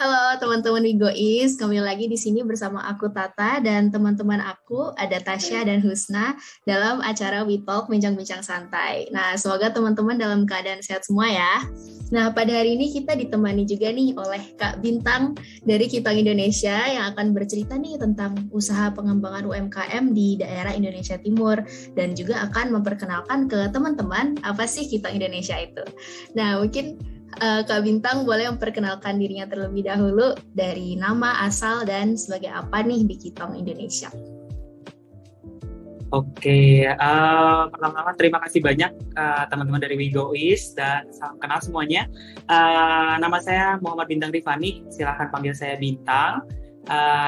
Halo teman-teman Wigois, kembali lagi di sini bersama aku Tata dan teman-teman aku ada Tasya dan Husna dalam acara We Talk Bincang-Bincang Santai. Nah, semoga teman-teman dalam keadaan sehat semua ya. Nah, pada hari ini kita ditemani juga nih oleh Kak Bintang dari Kitong Indonesia yang akan bercerita nih tentang usaha pengembangan UMKM di daerah Indonesia Timur dan juga akan memperkenalkan ke teman-teman apa sih Kitong Indonesia itu. Nah, mungkin Kak Bintang boleh memperkenalkan dirinya terlebih dahulu dari nama, asal, dan sebagai apa nih di Kitong Indonesia. Oke, pertama-tama terima kasih banyak teman-teman dari Wigois dan salam kenal semuanya. Nama saya Muhammad Bintang Rifani, silahkan panggil saya Bintang.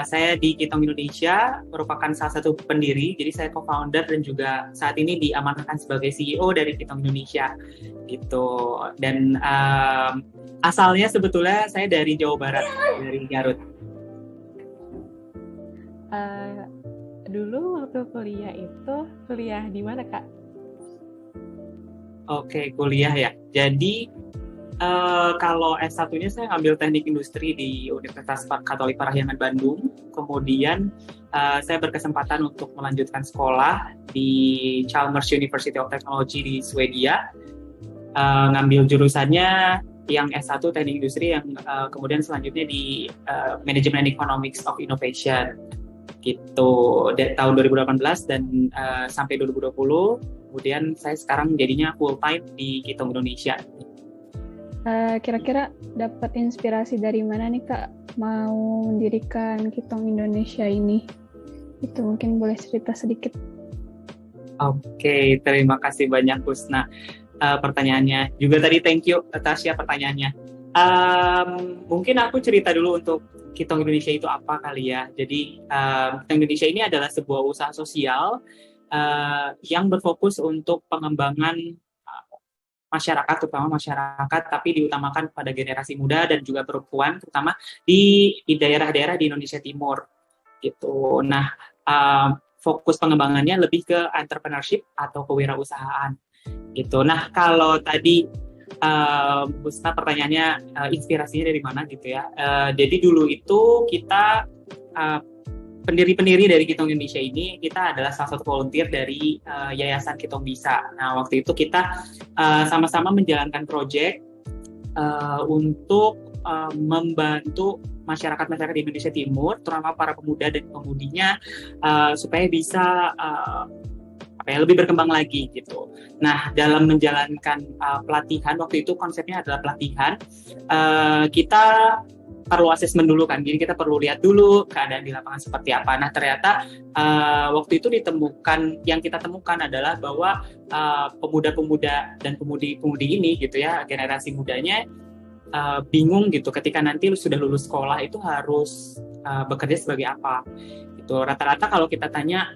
Saya di Kitong Indonesia, merupakan salah satu pendiri, jadi saya co-founder dan juga saat ini diamanahkan sebagai CEO dari Kitong Indonesia, gitu. Dan asalnya sebetulnya saya dari Jawa Barat, dari Garut. Dulu waktu kuliah di mana, Kak? Oke, kuliah ya. Jadi kalau S1-nya saya ambil teknik industri di Universitas Katolik Parahyangan Bandung. Kemudian saya berkesempatan untuk melanjutkan sekolah di Chalmers University of Technology di Swedia. Ngambil jurusannya yang S1 teknik industri yang kemudian selanjutnya di Management Economics of Innovation. Gitu dari tahun 2018 dan sampai 2020, kemudian saya sekarang jadinya full time di Kitong Indonesia. Kira-kira dapat inspirasi dari mana nih, Kak, mau mendirikan Kitong Indonesia ini? Itu mungkin boleh cerita sedikit. Oke, terima kasih banyak Husna pertanyaannya. Juga tadi thank you Tasya pertanyaannya. Mungkin aku cerita dulu untuk Kitong Indonesia itu apa kali ya. Jadi Kitong Indonesia ini adalah sebuah usaha sosial yang berfokus untuk pengembangan masyarakat, terutama masyarakat, tapi diutamakan pada generasi muda dan juga perempuan, terutama di daerah-daerah di Indonesia Timur. Gitu. Nah, fokus pengembangannya lebih ke entrepreneurship atau kewirausahaan. Gitu. Nah, kalau tadi Husna pertanyaannya inspirasinya dari mana gitu ya. Jadi dulu itu kita pendiri-pendiri dari Kitong Indonesia ini, kita adalah salah satu volunteer dari Yayasan Kitong Bisa. Nah, waktu itu kita sama-sama menjalankan proyek untuk membantu masyarakat-masyarakat di Indonesia Timur, terutama para pemuda dan pemudinya, supaya bisa lebih berkembang lagi gitu. Nah, dalam menjalankan pelatihan, waktu itu konsepnya adalah pelatihan, kita perlu asesmen dulu kan, jadi kita perlu lihat dulu keadaan di lapangan seperti apa. Nah, ternyata waktu itu yang kita temukan adalah bahwa pemuda-pemuda dan pemudi-pemudi ini gitu ya, generasi mudanya bingung gitu ketika nanti sudah lulus sekolah itu harus bekerja sebagai apa. Gitu. Rata-rata kalau kita tanya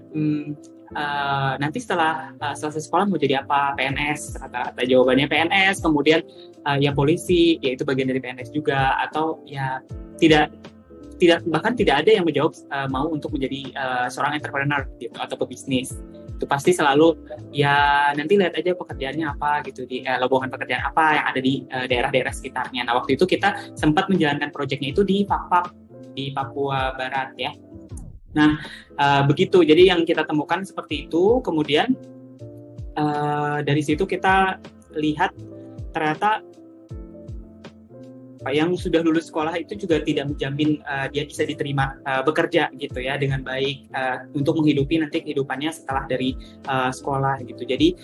nanti setelah selesai sekolah mau jadi apa? PNS, rata-rata jawabannya PNS, kemudian ya polisi, ya itu bagian dari PNS juga, atau ya tidak bahkan tidak ada yang menjawab mau untuk menjadi seorang entrepreneur gitu atau pebisnis. Itu pasti selalu ya nanti lihat aja pekerjaannya apa gitu, di lowongan pekerjaan apa yang ada di daerah-daerah sekitarnya. Nah, waktu itu kita sempat menjalankan proyeknya itu di Pakpak, di Papua Barat ya. Nah, begitu. Jadi yang kita temukan seperti itu. Kemudian dari situ kita lihat ternyata yang sudah lulus sekolah itu juga tidak menjamin dia bisa diterima bekerja gitu ya dengan baik untuk menghidupi nanti kehidupannya setelah dari sekolah gitu. Jadi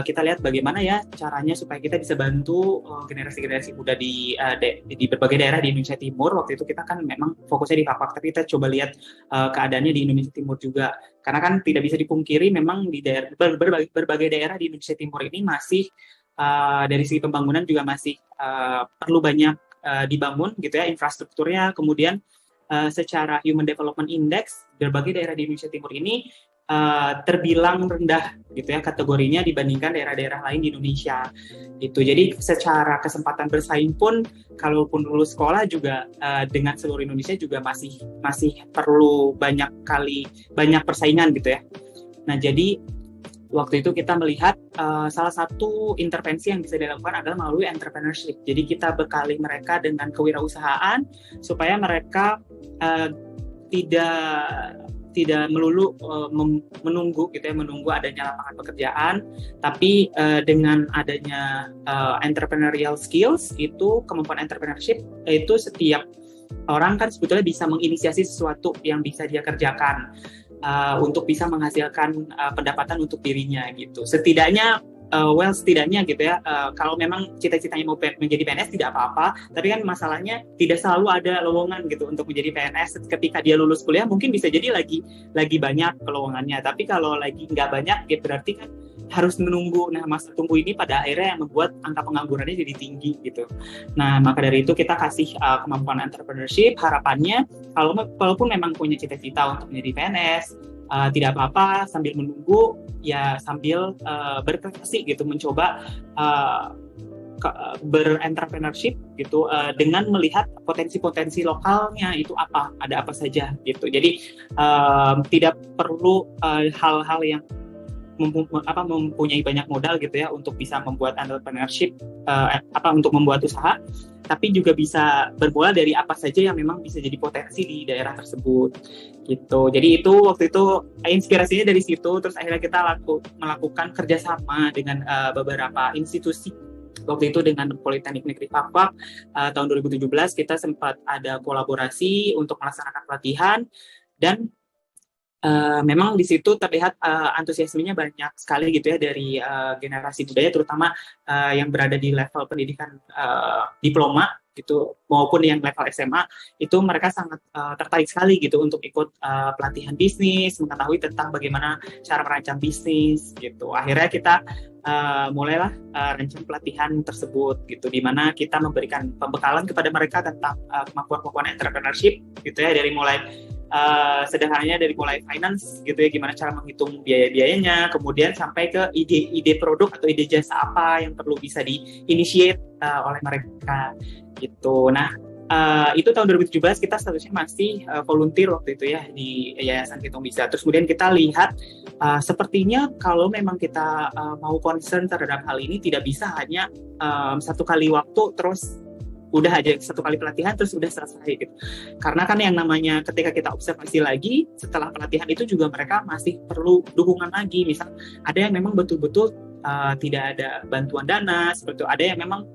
kita lihat bagaimana ya caranya supaya kita bisa bantu generasi-generasi muda di berbagai daerah di Indonesia Timur. Waktu itu kita kan memang fokusnya di Papak, tapi kita coba lihat keadaannya di Indonesia Timur juga. Karena kan tidak bisa dipungkiri memang di daerah berbagai daerah di Indonesia Timur ini masih dari segi pembangunan juga masih perlu banyak dibangun gitu ya infrastrukturnya. Kemudian secara Human Development Index berbagai daerah di Indonesia Timur ini terbilang rendah gitu ya kategorinya dibandingkan daerah-daerah lain di Indonesia gitu. Jadi secara kesempatan bersaing pun kalaupun lulus sekolah juga dengan seluruh Indonesia juga masih perlu banyak persaingan gitu ya. Nah, jadi waktu itu kita melihat salah satu intervensi yang bisa dilakukan adalah melalui entrepreneurship. Jadi kita bekali mereka dengan kewirausahaan supaya mereka tidak melulu menunggu gitu ya, menunggu adanya lapangan pekerjaan, tapi dengan adanya entrepreneurial skills itu, kemampuan entrepreneurship itu setiap orang kan sebetulnya bisa menginisiasi sesuatu yang bisa dia kerjakan untuk bisa menghasilkan pendapatan untuk dirinya gitu. Setidaknya gitu ya, kalau memang cita-citanya mau menjadi PNS tidak apa-apa, tapi kan masalahnya tidak selalu ada lowongan gitu untuk menjadi PNS. Ketika dia lulus kuliah mungkin bisa jadi lagi banyak lowongannya, tapi kalau lagi nggak banyak ya berarti kan harus menunggu. Nah, masa tunggu ini pada akhirnya yang membuat angka penganggurannya jadi tinggi gitu. Nah, maka dari itu kita kasih kemampuan entrepreneurship. Harapannya walaupun memang punya cita-cita untuk menjadi PNS, tidak apa-apa sambil menunggu ya, sambil berkreasi gitu, mencoba berentrepreneurship gitu, dengan melihat potensi-potensi lokalnya itu ada apa saja gitu. Jadi tidak perlu hal-hal yang mempunyai banyak modal gitu ya untuk bisa membuat entrepreneurship, untuk membuat usaha, tapi juga bisa bermula dari apa saja yang memang bisa jadi potensi di daerah tersebut gitu. Jadi itu waktu itu inspirasinya dari situ, terus akhirnya kita melakukan kerjasama dengan beberapa institusi. Waktu itu dengan Politeknik Negeri Fakfak tahun 2017 kita sempat ada kolaborasi untuk melaksanakan pelatihan, dan memang di situ terlihat antusiasmenya banyak sekali gitu ya dari generasi budaya, terutama yang berada di level pendidikan diploma gitu maupun yang level SMA, itu mereka sangat tertarik sekali gitu untuk ikut pelatihan bisnis, mengetahui tentang bagaimana cara merancang bisnis gitu. Akhirnya kita mulailah rancang pelatihan tersebut gitu, di mana kita memberikan pembekalan kepada mereka tentang kemampuan entrepreneurship gitu ya, dari mulai sederhananya dari mulai finance gitu ya, gimana cara menghitung biaya-biayanya, kemudian sampai ke ide produk atau ide jasa apa yang perlu bisa di-initiate oleh mereka gitu. Nah, itu tahun 2017 kita statusnya masih volunteer waktu itu ya di Yayasan Kitung Bisa. Terus kemudian kita lihat sepertinya kalau memang kita mau concern terhadap hal ini, tidak bisa hanya satu kali waktu terus udah aja satu kali pelatihan terus udah selesai gitu. Karena kan yang namanya ketika kita observasi lagi setelah pelatihan itu juga mereka masih perlu dukungan lagi. Misal ada yang memang betul-betul tidak ada bantuan dana, seperti itu. Ada yang memang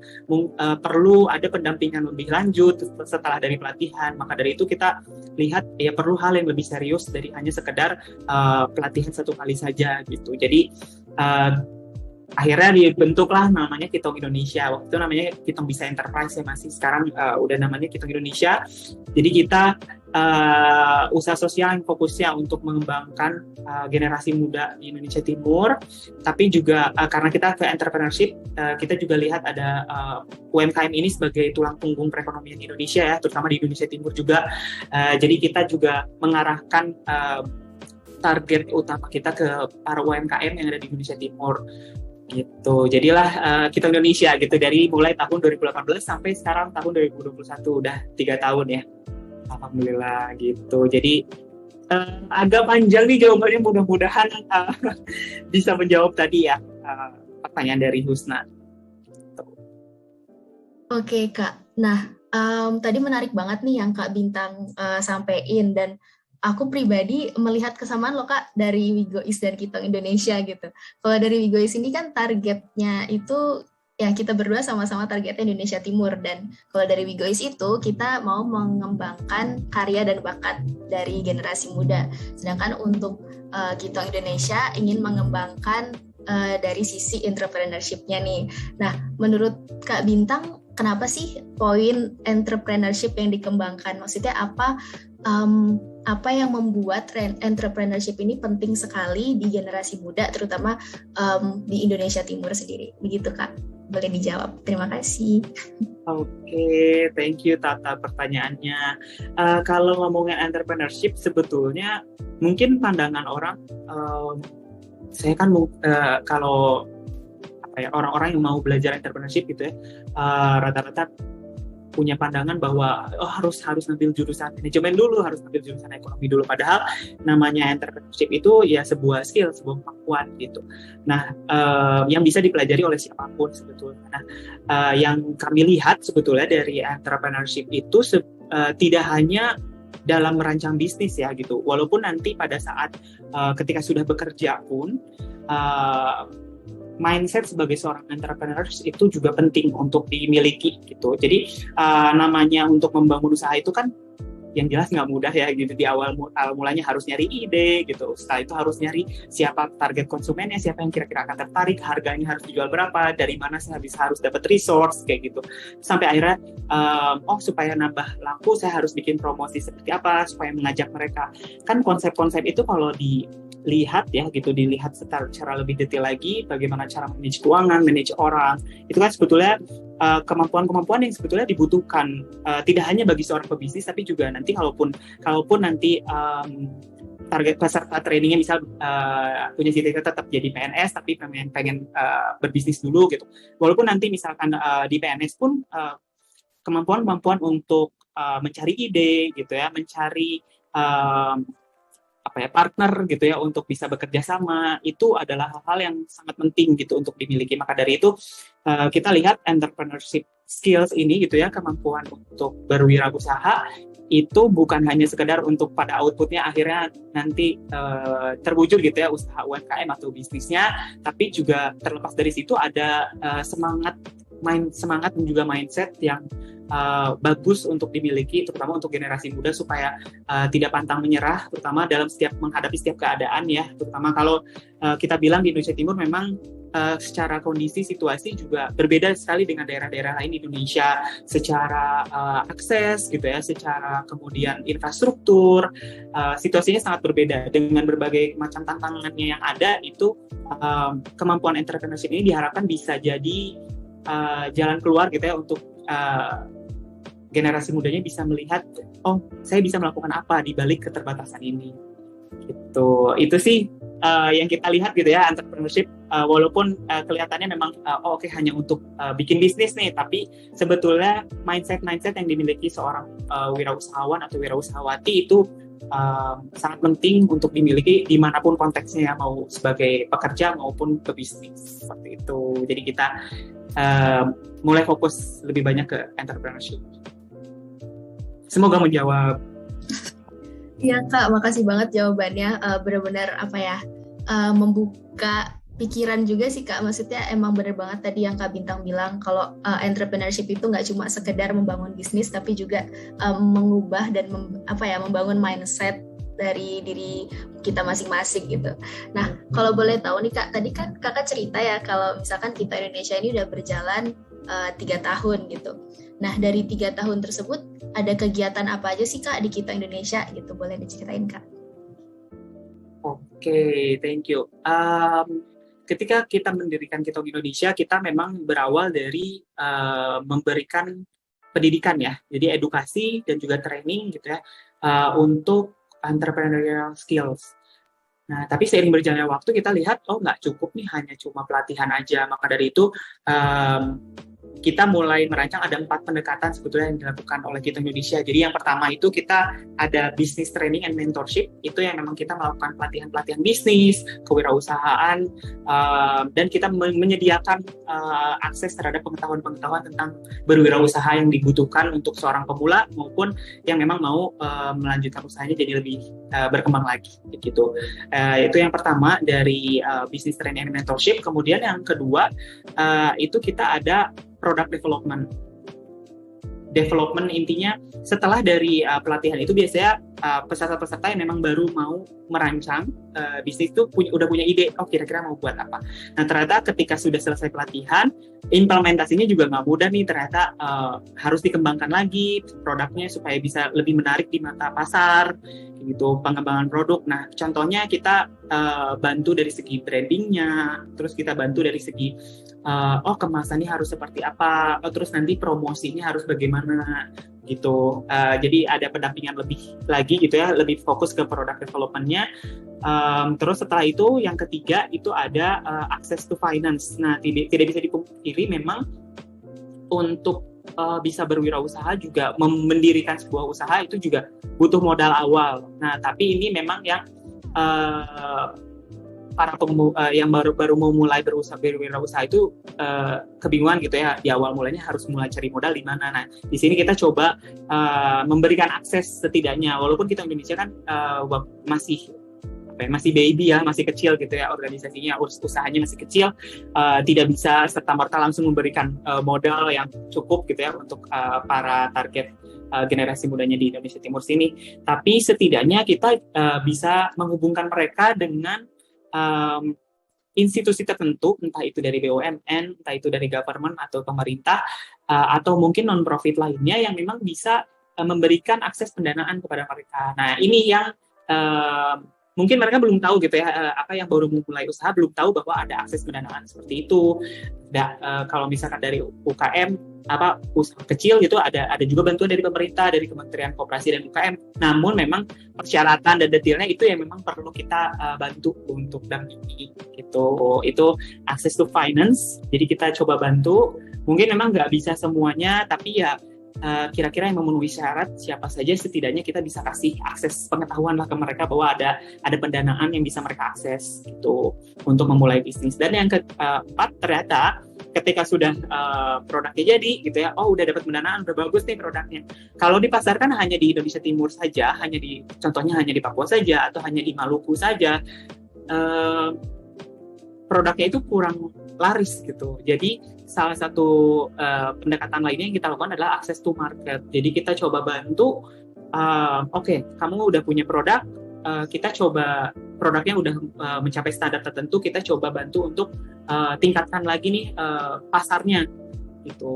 perlu ada pendampingan lebih lanjut setelah dari pelatihan. Maka dari itu kita lihat ya perlu hal yang lebih serius dari hanya sekedar pelatihan satu kali saja gitu. Jadi akhirnya dibentuklah namanya Kitung Indonesia. Waktu itu namanya Kitung Bisa Enterprise ya, masih sekarang udah namanya Kitung Indonesia. Jadi kita usaha sosial yang fokusnya untuk mengembangkan generasi muda di Indonesia Timur, tapi juga karena kita ke entrepreneurship, kita juga lihat ada UMKM ini sebagai tulang punggung perekonomian Indonesia ya, terutama di Indonesia Timur juga. Jadi kita juga mengarahkan target utama kita ke para UMKM yang ada di Indonesia Timur gitu. Jadilah Kitung Indonesia gitu, dari mulai tahun 2018 sampai sekarang tahun 2021, udah 3 tahun ya, alhamdulillah gitu. Jadi agak panjang nih jawabannya, mudah-mudahan bisa menjawab tadi ya pertanyaan dari Husna. Oke Kak, nah tadi menarik banget nih yang Kak Bintang sampein, dan aku pribadi melihat kesamaan loh Kak dari Wigois dan Kitung Indonesia gitu. Kalau dari Wigois ini kan targetnya itu ya kita berdua sama-sama targetnya Indonesia Timur, dan kalau dari Wigois itu kita mau mengembangkan karya dan bakat dari generasi muda. Sedangkan untuk Kitung Indonesia ingin mengembangkan dari sisi entrepreneurship-nya nih. Nah, menurut Kak Bintang, kenapa sih poin entrepreneurship yang dikembangkan? Maksudnya apa yang membuat entrepreneurship ini penting sekali di generasi muda, terutama di Indonesia Timur sendiri? Begitu Kak, boleh dijawab. Terima kasih. Oke, thank you Tata pertanyaannya. Kalau ngomongin entrepreneurship, sebetulnya mungkin pandangan orang, saya kan kalau orang-orang yang mau belajar entrepreneurship gitu ya, rata-rata punya pandangan bahwa harus ngambil jurusan manajemen dulu, harus ngambil jurusan ekonomi dulu. Padahal namanya entrepreneurship itu ya sebuah skill, sebuah kemampuan gitu. Nah, yang bisa dipelajari oleh siapapun sebetulnya. Nah, yang kami lihat sebetulnya dari entrepreneurship itu tidak hanya dalam merancang bisnis ya gitu. Walaupun nanti pada saat ketika sudah bekerja pun mindset sebagai seorang entrepreneur itu juga penting untuk dimiliki gitu. Jadi namanya untuk membangun usaha itu kan yang jelas nggak mudah ya gitu. Di awal mulanya harus nyari ide gitu. Setelah itu harus nyari siapa target konsumennya, siapa yang kira-kira akan tertarik, harganya harus dijual berapa, dari mana saya harus dapat resource kayak gitu. Sampai akhirnya supaya nambah laku saya harus bikin promosi seperti apa supaya mengajak mereka. Kan konsep-konsep itu kalau dilihat ya gitu, dilihat secara lebih detail lagi bagaimana cara manage keuangan, manage orang, itu kan sebetulnya kemampuan-kemampuan yang sebetulnya dibutuhkan tidak hanya bagi seorang pebisnis tapi juga nanti kalaupun nanti target peserta trainingnya misal punya cita-cita tetap jadi PNS tapi pengen berbisnis dulu gitu, walaupun nanti misalkan di PNS pun kemampuan untuk mencari ide gitu ya, mencari partner gitu ya untuk bisa bekerja sama, itu adalah hal-hal yang sangat penting gitu untuk dimiliki. Maka dari itu kita lihat entrepreneurship skills ini gitu ya, kemampuan untuk berwirausaha itu bukan hanya sekedar untuk pada outputnya akhirnya nanti terwujud gitu ya usaha UMKM atau bisnisnya, tapi juga terlepas dari situ ada semangat dan juga mindset yang bagus untuk dimiliki, terutama untuk generasi muda supaya tidak pantang menyerah, terutama dalam menghadapi setiap keadaan ya, terutama kalau kita bilang di Indonesia Timur memang secara kondisi situasi juga berbeda sekali dengan daerah-daerah lain di Indonesia, secara akses gitu ya, secara kemudian infrastruktur, situasinya sangat berbeda dengan berbagai macam tantangannya yang ada. Itu kemampuan entrepreneurship ini diharapkan bisa jadi jalan keluar gitu ya untuk generasi mudanya bisa melihat, saya bisa melakukan apa di balik keterbatasan ini gitu. Itu sih yang kita lihat gitu ya, entrepreneurship walaupun kelihatannya memang hanya untuk bikin bisnis nih, tapi sebetulnya mindset yang dimiliki seorang wirausahawan atau wirausahawati itu sangat penting untuk dimiliki dimanapun konteksnya, mau sebagai pekerja maupun pebisnis seperti itu. Jadi kita mulai fokus lebih banyak ke entrepreneurship. Semoga menjawab. Iya Kak, makasih banget jawabannya. Benar-benar membuka pikiran juga sih Kak. Maksudnya emang benar banget tadi yang Kak Bintang bilang kalau entrepreneurship itu nggak cuma sekedar membangun bisnis, tapi juga mengubah dan membangun mindset dari diri kita masing-masing gitu. Nah, kalau boleh tahu nih Kak, tadi kan Kakak cerita ya kalau misalkan Kita Indonesia ini udah berjalan 3 tahun gitu. Nah, dari 3 tahun tersebut ada kegiatan apa aja sih Kak di Kita Indonesia gitu? Boleh diceritain Kak? Oke, thank you. Ketika kita mendirikan Kita Indonesia, kita memang berawal dari memberikan pendidikan ya, jadi edukasi dan juga training gitu ya untuk entrepreneurial skills. Nah, tapi seiring berjalannya waktu kita lihat, nggak cukup nih hanya cuma pelatihan aja. Maka dari itu kita mulai merancang ada 4 pendekatan sebetulnya yang dilakukan oleh Kita Indonesia. Jadi yang pertama itu kita ada business training and mentorship, itu yang memang kita melakukan pelatihan bisnis, kewirausahaan, dan kita menyediakan akses terhadap pengetahuan-pengetahuan tentang berwirausaha yang dibutuhkan untuk seorang pemula maupun yang memang mau melanjutkan usahanya jadi lebih berkembang lagi gitu. Itu yang pertama dari business training and mentorship. Kemudian yang kedua itu kita ada product development intinya setelah dari pelatihan itu biasanya peserta-peserta yang memang baru mau merancang bisnis itu udah punya ide, kira-kira mau buat apa. Nah ternyata ketika sudah selesai pelatihan, implementasinya juga nggak mudah nih, ternyata harus dikembangkan lagi produknya supaya bisa lebih menarik di mata pasar gitu, pengembangan produk. Nah contohnya kita bantu dari segi brandingnya, terus kita bantu dari segi kemasannya harus seperti apa, terus nanti promosinya harus bagaimana gitu. Jadi ada pendampingan lebih lagi gitu ya, lebih fokus ke product development-nya. Terus setelah itu yang ketiga itu ada access to finance. Nah tidak bisa dipungkiri memang untuk bisa berwirausaha juga, mendirikan sebuah usaha itu juga butuh modal awal. Nah, tapi ini memang yang yang baru mau mulai berwirausaha itu kebingungan gitu ya, di awal mulanya harus mulai cari modal di mana. Nah, di sini kita coba memberikan akses setidaknya, walaupun kita Indonesia kan masih baby ya, masih kecil gitu ya organisasinya, usahanya masih kecil, tidak bisa serta-merta langsung memberikan modal yang cukup gitu ya untuk para target generasi mudanya di Indonesia Timur sini. Tapi setidaknya kita bisa menghubungkan mereka dengan institusi tertentu, entah itu dari BUMN, entah itu dari government atau pemerintah, atau mungkin non-profit lainnya yang memang bisa memberikan akses pendanaan kepada mereka. Nah, ini yang mungkin mereka belum tahu gitu ya, apa yang baru memulai usaha belum tahu bahwa ada akses pendanaan seperti itu. Kalau misalkan dari UKM, usaha kecil gitu, ada juga bantuan dari pemerintah, dari Kementerian Koperasi dan UKM. Namun memang persyaratan dan detailnya itu yang memang perlu kita bantu untuk dampingi gitu. Itu access to finance. Jadi kita coba bantu. Mungkin memang nggak bisa semuanya, tapi ya kira-kira yang memenuhi syarat siapa saja, setidaknya kita bisa kasih akses pengetahuan lah ke mereka bahwa ada pendanaan yang bisa mereka akses gitu untuk memulai bisnis. Dan yang keempat, ternyata ketika sudah produknya jadi gitu ya, udah dapat pendanaan, udah bagus nih produknya. Kalau dipasarkan hanya di Indonesia Timur saja, contohnya hanya di Papua saja atau hanya di Maluku saja, produknya itu kurang laris gitu. Jadi salah satu pendekatan lainnya yang kita lakukan adalah access to market. Jadi kita coba bantu, kamu udah punya produk, kita coba produknya udah mencapai standar tertentu, kita coba bantu untuk tingkatkan lagi nih pasarnya gitu.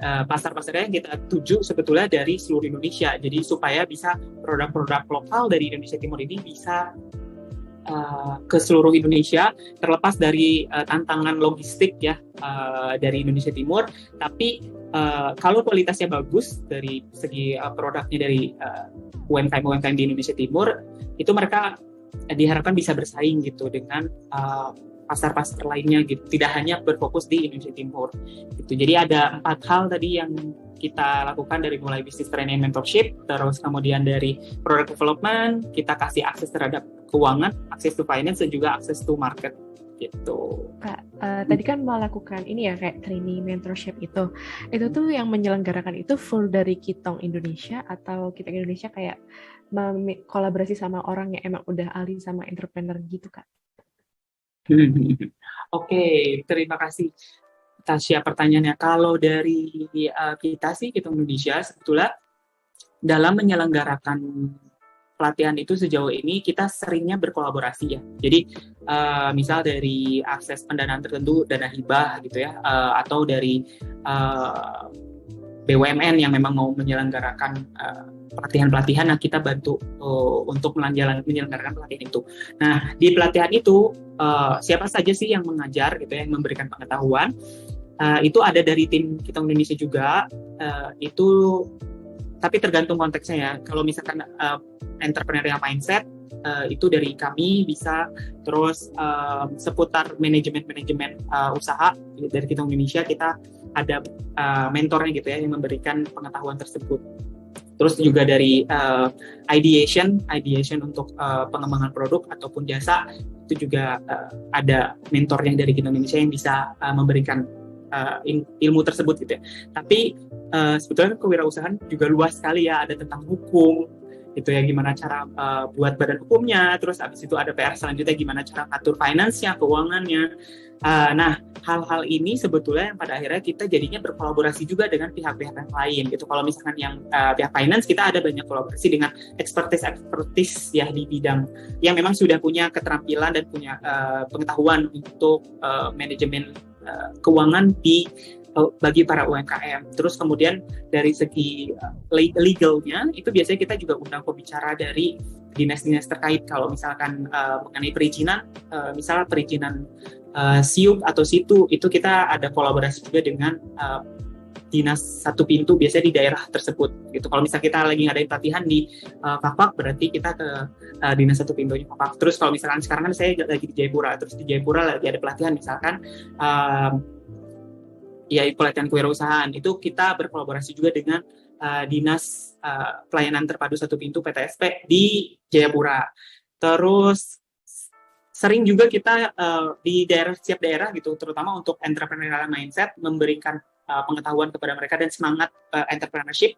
Pasar-pasarnya yang kita tuju sebetulnya dari seluruh Indonesia. Jadi supaya bisa produk-produk lokal dari Indonesia Timur ini bisa ke seluruh Indonesia, terlepas dari tantangan logistik ya dari Indonesia Timur. Tapi kalau kualitasnya bagus dari segi produknya dari UMKM di Indonesia Timur, itu mereka diharapkan bisa bersaing gitu dengan pasar-pasar lainnya gitu, tidak hanya berfokus di Indonesia Timur gitu. Jadi ada 4 hal tadi yang kita lakukan, dari mulai bisnis training mentorship, terus kemudian dari product development, kita kasih akses terhadap keuangan, akses to finance, dan juga akses to market gitu. Kak, tadi kan melakukan ini ya kayak training mentorship itu tuh yang menyelenggarakan itu full dari Kitong Indonesia, atau Kitong Indonesia kayak kolaborasi sama orang yang emang udah ahli sama entrepreneur gitu, Kak? Oke, terima kasih Tasya pertanyaannya. Kalau dari kita sih, Kitong Indonesia, sebetulnya dalam menyelenggarakan pelatihan itu sejauh ini kita seringnya berkolaborasi ya. Jadi misal dari akses pendanaan tertentu, dana hibah gitu ya, atau dari BUMN yang memang mau menyelenggarakan pelatihan-pelatihan, nah kita bantu untuk menyelenggarakan pelatihan itu. Nah, di pelatihan itu siapa saja sih yang mengajar gitu ya, yang memberikan pengetahuan, itu ada dari tim Kitong Indonesia juga, itu tapi tergantung konteksnya ya. Kalau misalkan entrepreneurial mindset, itu dari kami bisa. Terus seputar manajemen usaha dari Kitong Indonesia, kita ada mentornya gitu ya, yang memberikan pengetahuan tersebut. Terus juga dari ideation untuk pengembangan produk ataupun jasa, itu juga ada mentor yang dari Kitong Indonesia yang bisa memberikan ilmu tersebut gitu ya. Tapi sebetulnya kewirausahaan juga luas sekali ya, ada tentang hukum gitu ya, gimana cara buat badan hukumnya, terus abis itu ada PR selanjutnya gimana cara atur finance-nya, keuangannya. Nah, hal-hal ini sebetulnya yang pada akhirnya kita jadinya berkolaborasi juga dengan pihak-pihak yang lain gitu. Kalau misalkan yang pihak finance, kita ada banyak kolaborasi dengan expertise ya di bidang yang memang sudah punya keterampilan dan punya pengetahuan untuk manajemen keuangan bagi para UMKM. Terus kemudian dari segi legalnya, itu biasanya kita juga undang pembicara dari dinas-dinas terkait. Kalau misalkan mengenai perizinan, misalnya perizinan SIUP atau SITU, itu kita ada kolaborasi juga dengan dinas satu pintu, biasanya di daerah tersebut gitu. Kalau misalnya kita lagi ngadain pelatihan di Kakak, berarti kita ke dinas satu pintunya Kakak. Terus kalau misalkan sekarang kan saya lagi di Jayapura, terus di Jayapura lagi ada pelatihan misalkan ya pelatihan kewirausahaan itu kita berkolaborasi juga dengan Dinas Pelayanan Terpadu Satu Pintu PTSP di Jayapura. Terus sering juga kita di setiap daerah gitu, terutama untuk entrepreneurial mindset, memberikan pengetahuan kepada mereka dan semangat entrepreneurship.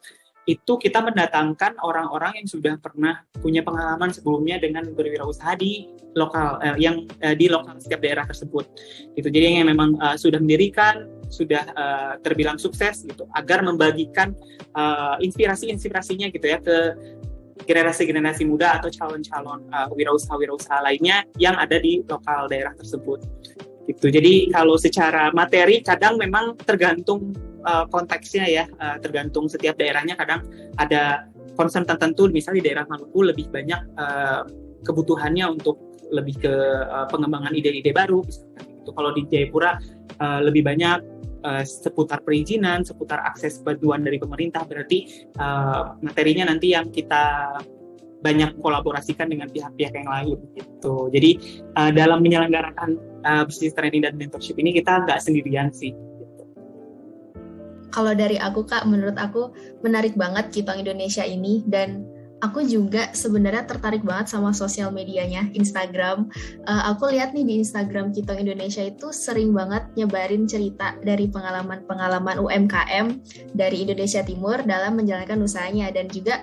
Itu kita mendatangkan orang-orang yang sudah pernah punya pengalaman sebelumnya dengan berwirausaha di lokal di lokal setiap daerah tersebut. Gitu. Jadi yang memang sudah mendirikan, sudah terbilang sukses gitu, agar membagikan inspirasinya gitu ya ke generasi-generasi muda atau calon-calon wirausaha-wirausaha lainnya yang ada di lokal daerah tersebut. Gitu. Jadi kalau secara materi kadang memang tergantung konteksnya ya, tergantung setiap daerahnya. Kadang ada concern tertentu, misalnya di daerah Maluku lebih banyak kebutuhannya untuk lebih ke pengembangan ide-ide baru. Gitu. Kalau di Jayapura lebih banyak seputar perizinan, seputar akses bantuan dari pemerintah. Berarti materinya nanti yang kita banyak kolaborasikan dengan pihak-pihak yang lain gitu. Jadi dalam menyelenggarakan business training dan mentorship ini kita nggak sendirian sih. Gitu. Kalau dari aku Kak, menurut aku menarik banget Kitong Indonesia ini, dan aku juga sebenarnya tertarik banget sama sosial medianya, Instagram. Aku lihat nih di Instagram Kitong Indonesia itu sering banget nyebarin cerita dari pengalaman-pengalaman UMKM dari Indonesia Timur dalam menjalankan usahanya, dan juga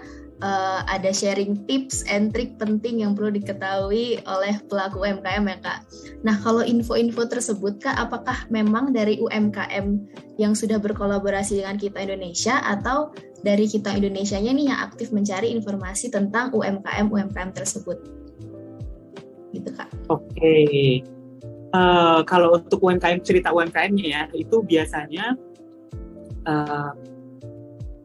ada sharing tips and trik penting yang perlu diketahui oleh pelaku UMKM ya Kak. Nah, kalau info-info tersebut Kak, apakah memang dari UMKM yang sudah berkolaborasi dengan Kitong Indonesia, atau dari Kitong Indonesianya nih yang aktif mencari informasi tentang UMKM tersebut? Gitu Kak. Oke. Kalau untuk UMKM, cerita UMKM-nya ya, itu biasanya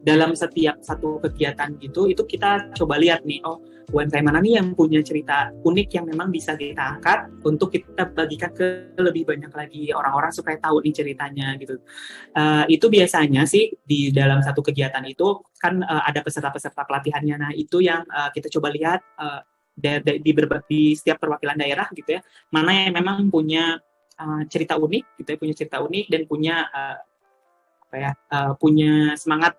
dalam setiap satu kegiatan gitu, itu kita coba lihat nih, UMKM mana nih yang punya cerita unik yang memang bisa kita angkat untuk kita bagikan ke lebih banyak lagi orang-orang supaya tahu nih ceritanya gitu. Itu biasanya sih di dalam satu kegiatan itu kan ada peserta-peserta pelatihannya. Nah itu yang kita coba lihat di setiap perwakilan daerah gitu ya, mana yang memang punya cerita unik gitu ya, punya cerita unik dan punya punya semangat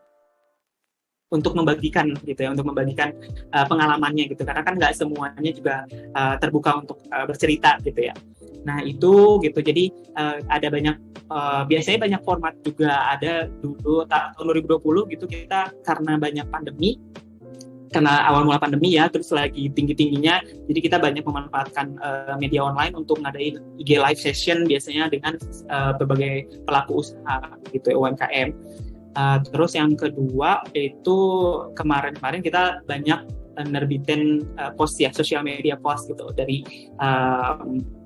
untuk membagikan gitu ya, untuk membagikan pengalamannya gitu, karena kan nggak semuanya juga terbuka untuk bercerita gitu ya. Nah itu gitu, jadi ada banyak biasanya banyak format juga. Ada dulu tahun 2020 gitu, kita karena banyak pandemi, karena awal mula pandemi ya, terus lagi tinggi-tingginya, jadi kita banyak memanfaatkan media online untuk ngadain IG live session biasanya dengan berbagai pelaku usaha gitu ya, UMKM. Terus yang kedua itu kemarin kita banyak nerbitin post ya, sosial media post gitu dari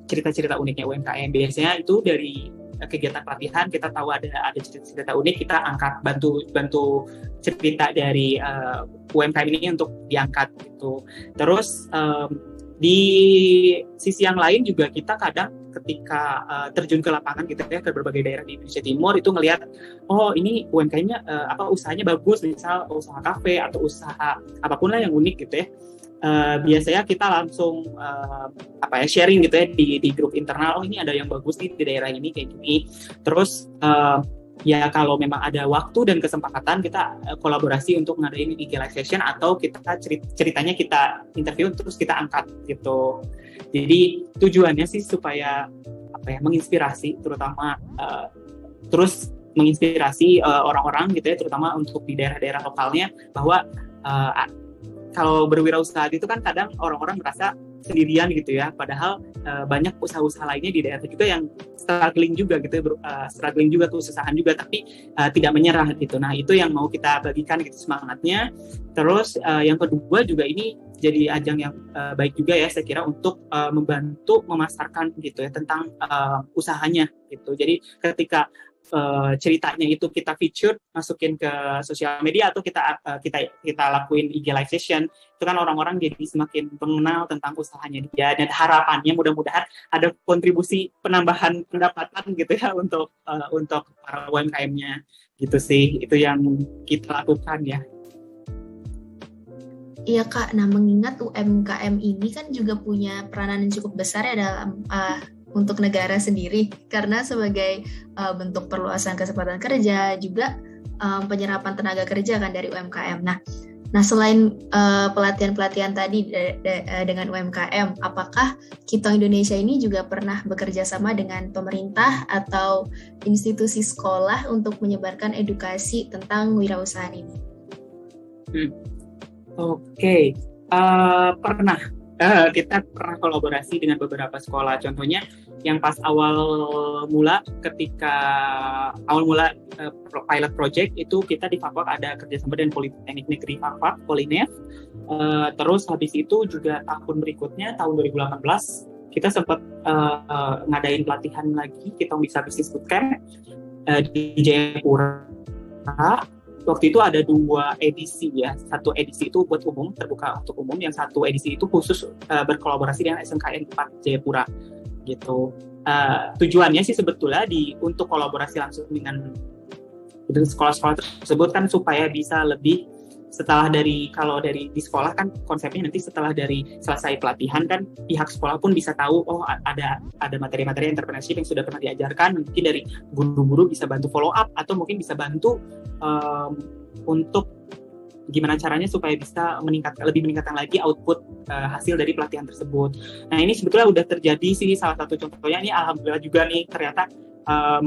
cerita-cerita uniknya UMKM. Biasanya itu dari kegiatan pelatihan kita tahu ada cerita-cerita unik, kita angkat, bantu cerita dari UMKM ini untuk diangkat gitu. Terus di sisi yang lain juga kita kadang ketika terjun ke lapangan gitu ya, ke berbagai daerah di Indonesia Timur, itu ngelihat ini UMKM-nya usahanya bagus, misal usaha kafe atau usaha apapun lah yang unik gitu ya. Biasanya kita langsung sharing gitu ya di grup internal, ini ada yang bagus nih di daerah ini kayak gini. Terus ya kalau memang ada waktu dan kesempatan, kita kolaborasi untuk ngadain IG live session, atau kita ceritanya kita interview terus kita angkat gitu. Jadi tujuannya sih supaya menginspirasi, terutama terus menginspirasi orang-orang gitu ya, terutama untuk di daerah-daerah lokalnya, bahwa kalau berwirausaha itu kan kadang orang-orang merasa sendirian gitu ya, padahal banyak usaha-usaha lainnya di daerah juga yang struggling juga gitu, struggling juga, kesusahan juga, tapi tidak menyerah gitu. Nah itu yang mau kita bagikan gitu semangatnya. Terus yang kedua juga ini jadi ajang yang baik juga ya, saya kira, untuk membantu memasarkan gitu ya tentang usahanya gitu. Jadi ketika ceritanya itu kita feature, masukin ke sosial media, atau kita lakuin IG live session, itu kan orang-orang jadi semakin mengenal tentang usahanya dia, dan harapannya mudah-mudahan ada kontribusi penambahan pendapatan gitu ya untuk para UMKM-nya gitu sih. Itu yang kita lakukan ya. Iya Kak, nah mengingat UMKM ini kan juga punya peranan yang cukup besar ya dalam untuk negara sendiri, karena sebagai bentuk perluasan kesempatan kerja juga penyerapan tenaga kerja kan dari UMKM. Nah, selain pelatihan-pelatihan tadi dengan UMKM, apakah Kitong Indonesia ini juga pernah bekerja sama dengan pemerintah atau institusi sekolah untuk menyebarkan edukasi tentang wirausahaan ini? Oke. Pernah. Kita pernah kolaborasi dengan beberapa sekolah. Contohnya yang pas awal mula pilot project itu kita di Fakfak ada kerjasama dengan Politeknik Negeri Fakfak, Polinef. Terus habis itu juga tahun berikutnya, tahun 2018, kita sempat ngadain pelatihan lagi, kita bisa bisnis bootcamp di Jayapura. Waktu itu ada 2 edisi ya, satu edisi itu buat umum, terbuka untuk umum, yang satu edisi itu khusus berkolaborasi dengan SMKN 4 Jayapura gitu. Tujuannya sih sebetulnya untuk kolaborasi langsung dengan sekolah-sekolah tersebut kan supaya bisa lebih kalau dari di sekolah kan konsepnya nanti setelah dari selesai pelatihan kan pihak sekolah pun bisa tahu ada materi-materi entrepreneurship yang sudah pernah diajarkan, mungkin dari guru-guru bisa bantu follow up atau mungkin bisa bantu untuk gimana caranya supaya bisa lebih meningkatkan lagi output hasil dari pelatihan tersebut. Nah, ini sebetulnya udah terjadi sih, salah satu contohnya ini alhamdulillah juga nih ternyata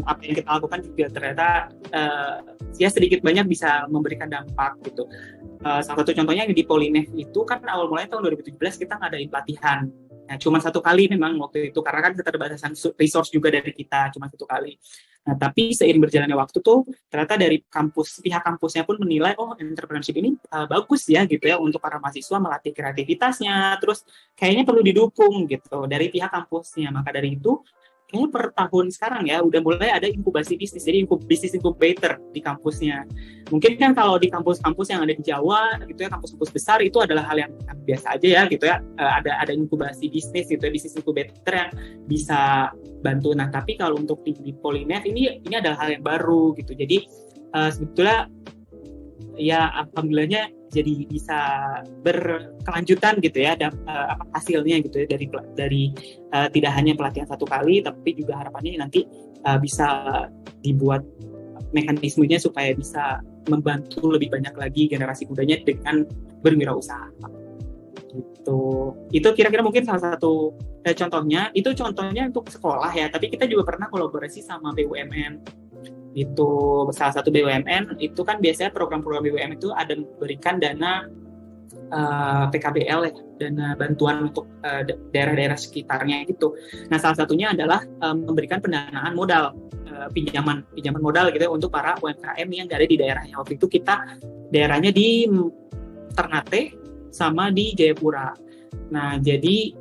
apa yang kita lakukan juga ternyata ya sedikit banyak bisa memberikan dampak gitu. Salah satu contohnya yang di Polinef itu kan awal mulanya tahun 2017 kita ngadain pelatihan. Nah, cuma 1 kali memang waktu itu karena kan keterbatasan resource juga dari kita, cuma 1 kali. Nah, tapi seiring berjalannya waktu tuh ternyata dari pihak kampusnya pun menilai entrepreneurship ini bagus ya gitu ya untuk para mahasiswa melatih kreativitasnya, terus kayaknya perlu didukung gitu dari pihak kampusnya. Maka dari itu kayaknya per tahun sekarang ya udah mulai ada inkubasi bisnis, jadi bisnis incubator di kampusnya. Mungkin kan kalau di kampus-kampus yang ada di Jawa gitu ya, kampus-kampus besar itu adalah hal yang biasa aja ya gitu ya, ada inkubasi bisnis gitu ya, bisnis incubator yang bisa bantu. Nah, tapi kalau untuk di Polinef ini adalah hal yang baru gitu. Jadi sebetulnya ya alhamdulillahnya jadi bisa berkelanjutan gitu ya hasilnya gitu ya dari tidak hanya pelatihan 1 kali, tapi juga harapannya nanti bisa dibuat mekanismenya supaya bisa membantu lebih banyak lagi generasi mudanya dengan berwirausaha gitu. Itu kira-kira mungkin salah satu contohnya. Itu contohnya untuk sekolah ya, tapi kita juga pernah kolaborasi sama BUMN. Itu salah satu BUMN itu kan biasanya program-program BUMN itu ada memberikan dana PKBL ya, dana bantuan untuk daerah-daerah sekitarnya gitu. Nah, salah satunya adalah memberikan pendanaan modal, pinjaman modal gitu ya, untuk para UMKM yang ada di daerahnya. Waktu itu kita daerahnya di Ternate sama di Jayapura. Nah, jadi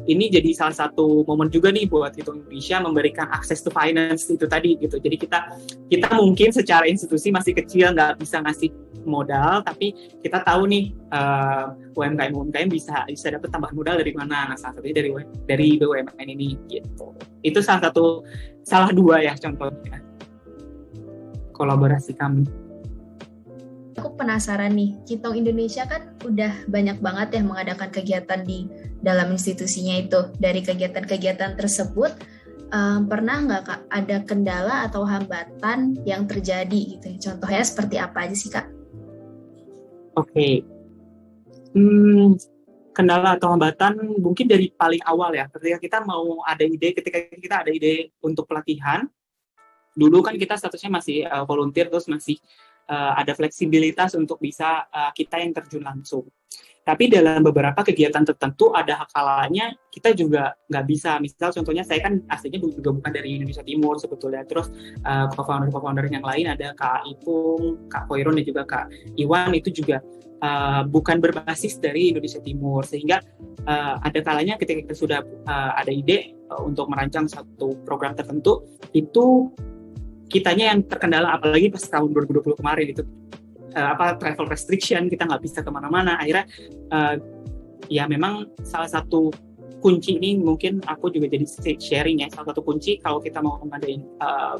ini jadi salah satu momen juga nih buat Kitong Indonesia memberikan akses to finance itu tadi gitu. Jadi kita mungkin secara institusi masih kecil, nggak bisa ngasih modal, tapi kita tahu nih UMKM bisa dapat tambahan modal dari mana. Nah, salah satunya dari BUMN ini gitu. Itu salah 2 ya contohnya kolaborasi kami. Aku penasaran nih, Kitong Indonesia kan udah banyak banget ya mengadakan kegiatan di dalam institusinya itu. Dari kegiatan-kegiatan tersebut, pernah nggak Kak ada kendala atau hambatan yang terjadi gitu? Contohnya seperti apa aja sih Kak? Oke. Kendala atau hambatan mungkin dari paling awal ya. Ketika kita ada ide untuk pelatihan, dulu kan kita statusnya masih volunteer, terus masih ada fleksibilitas untuk bisa kita yang terjun langsung. Tapi dalam beberapa kegiatan tertentu ada kalanya kita juga nggak bisa. Misal contohnya saya kan aslinya juga bukan dari Indonesia Timur sebetulnya. Terus co-founder yang lain ada Kak Ipung, Kak Koiron dan juga Kak Iwan itu juga bukan berbasis dari Indonesia Timur. Sehingga ada kalanya ketika kita sudah ada ide untuk merancang satu program tertentu, itu kitanya yang terkendala, apalagi pas tahun 2020 kemarin itu travel restriction, kita nggak bisa kemana-mana. Akhirnya ya memang salah satu kunci ini mungkin aku juga jadi sharing ya, salah satu kunci kalau kita mau mengadain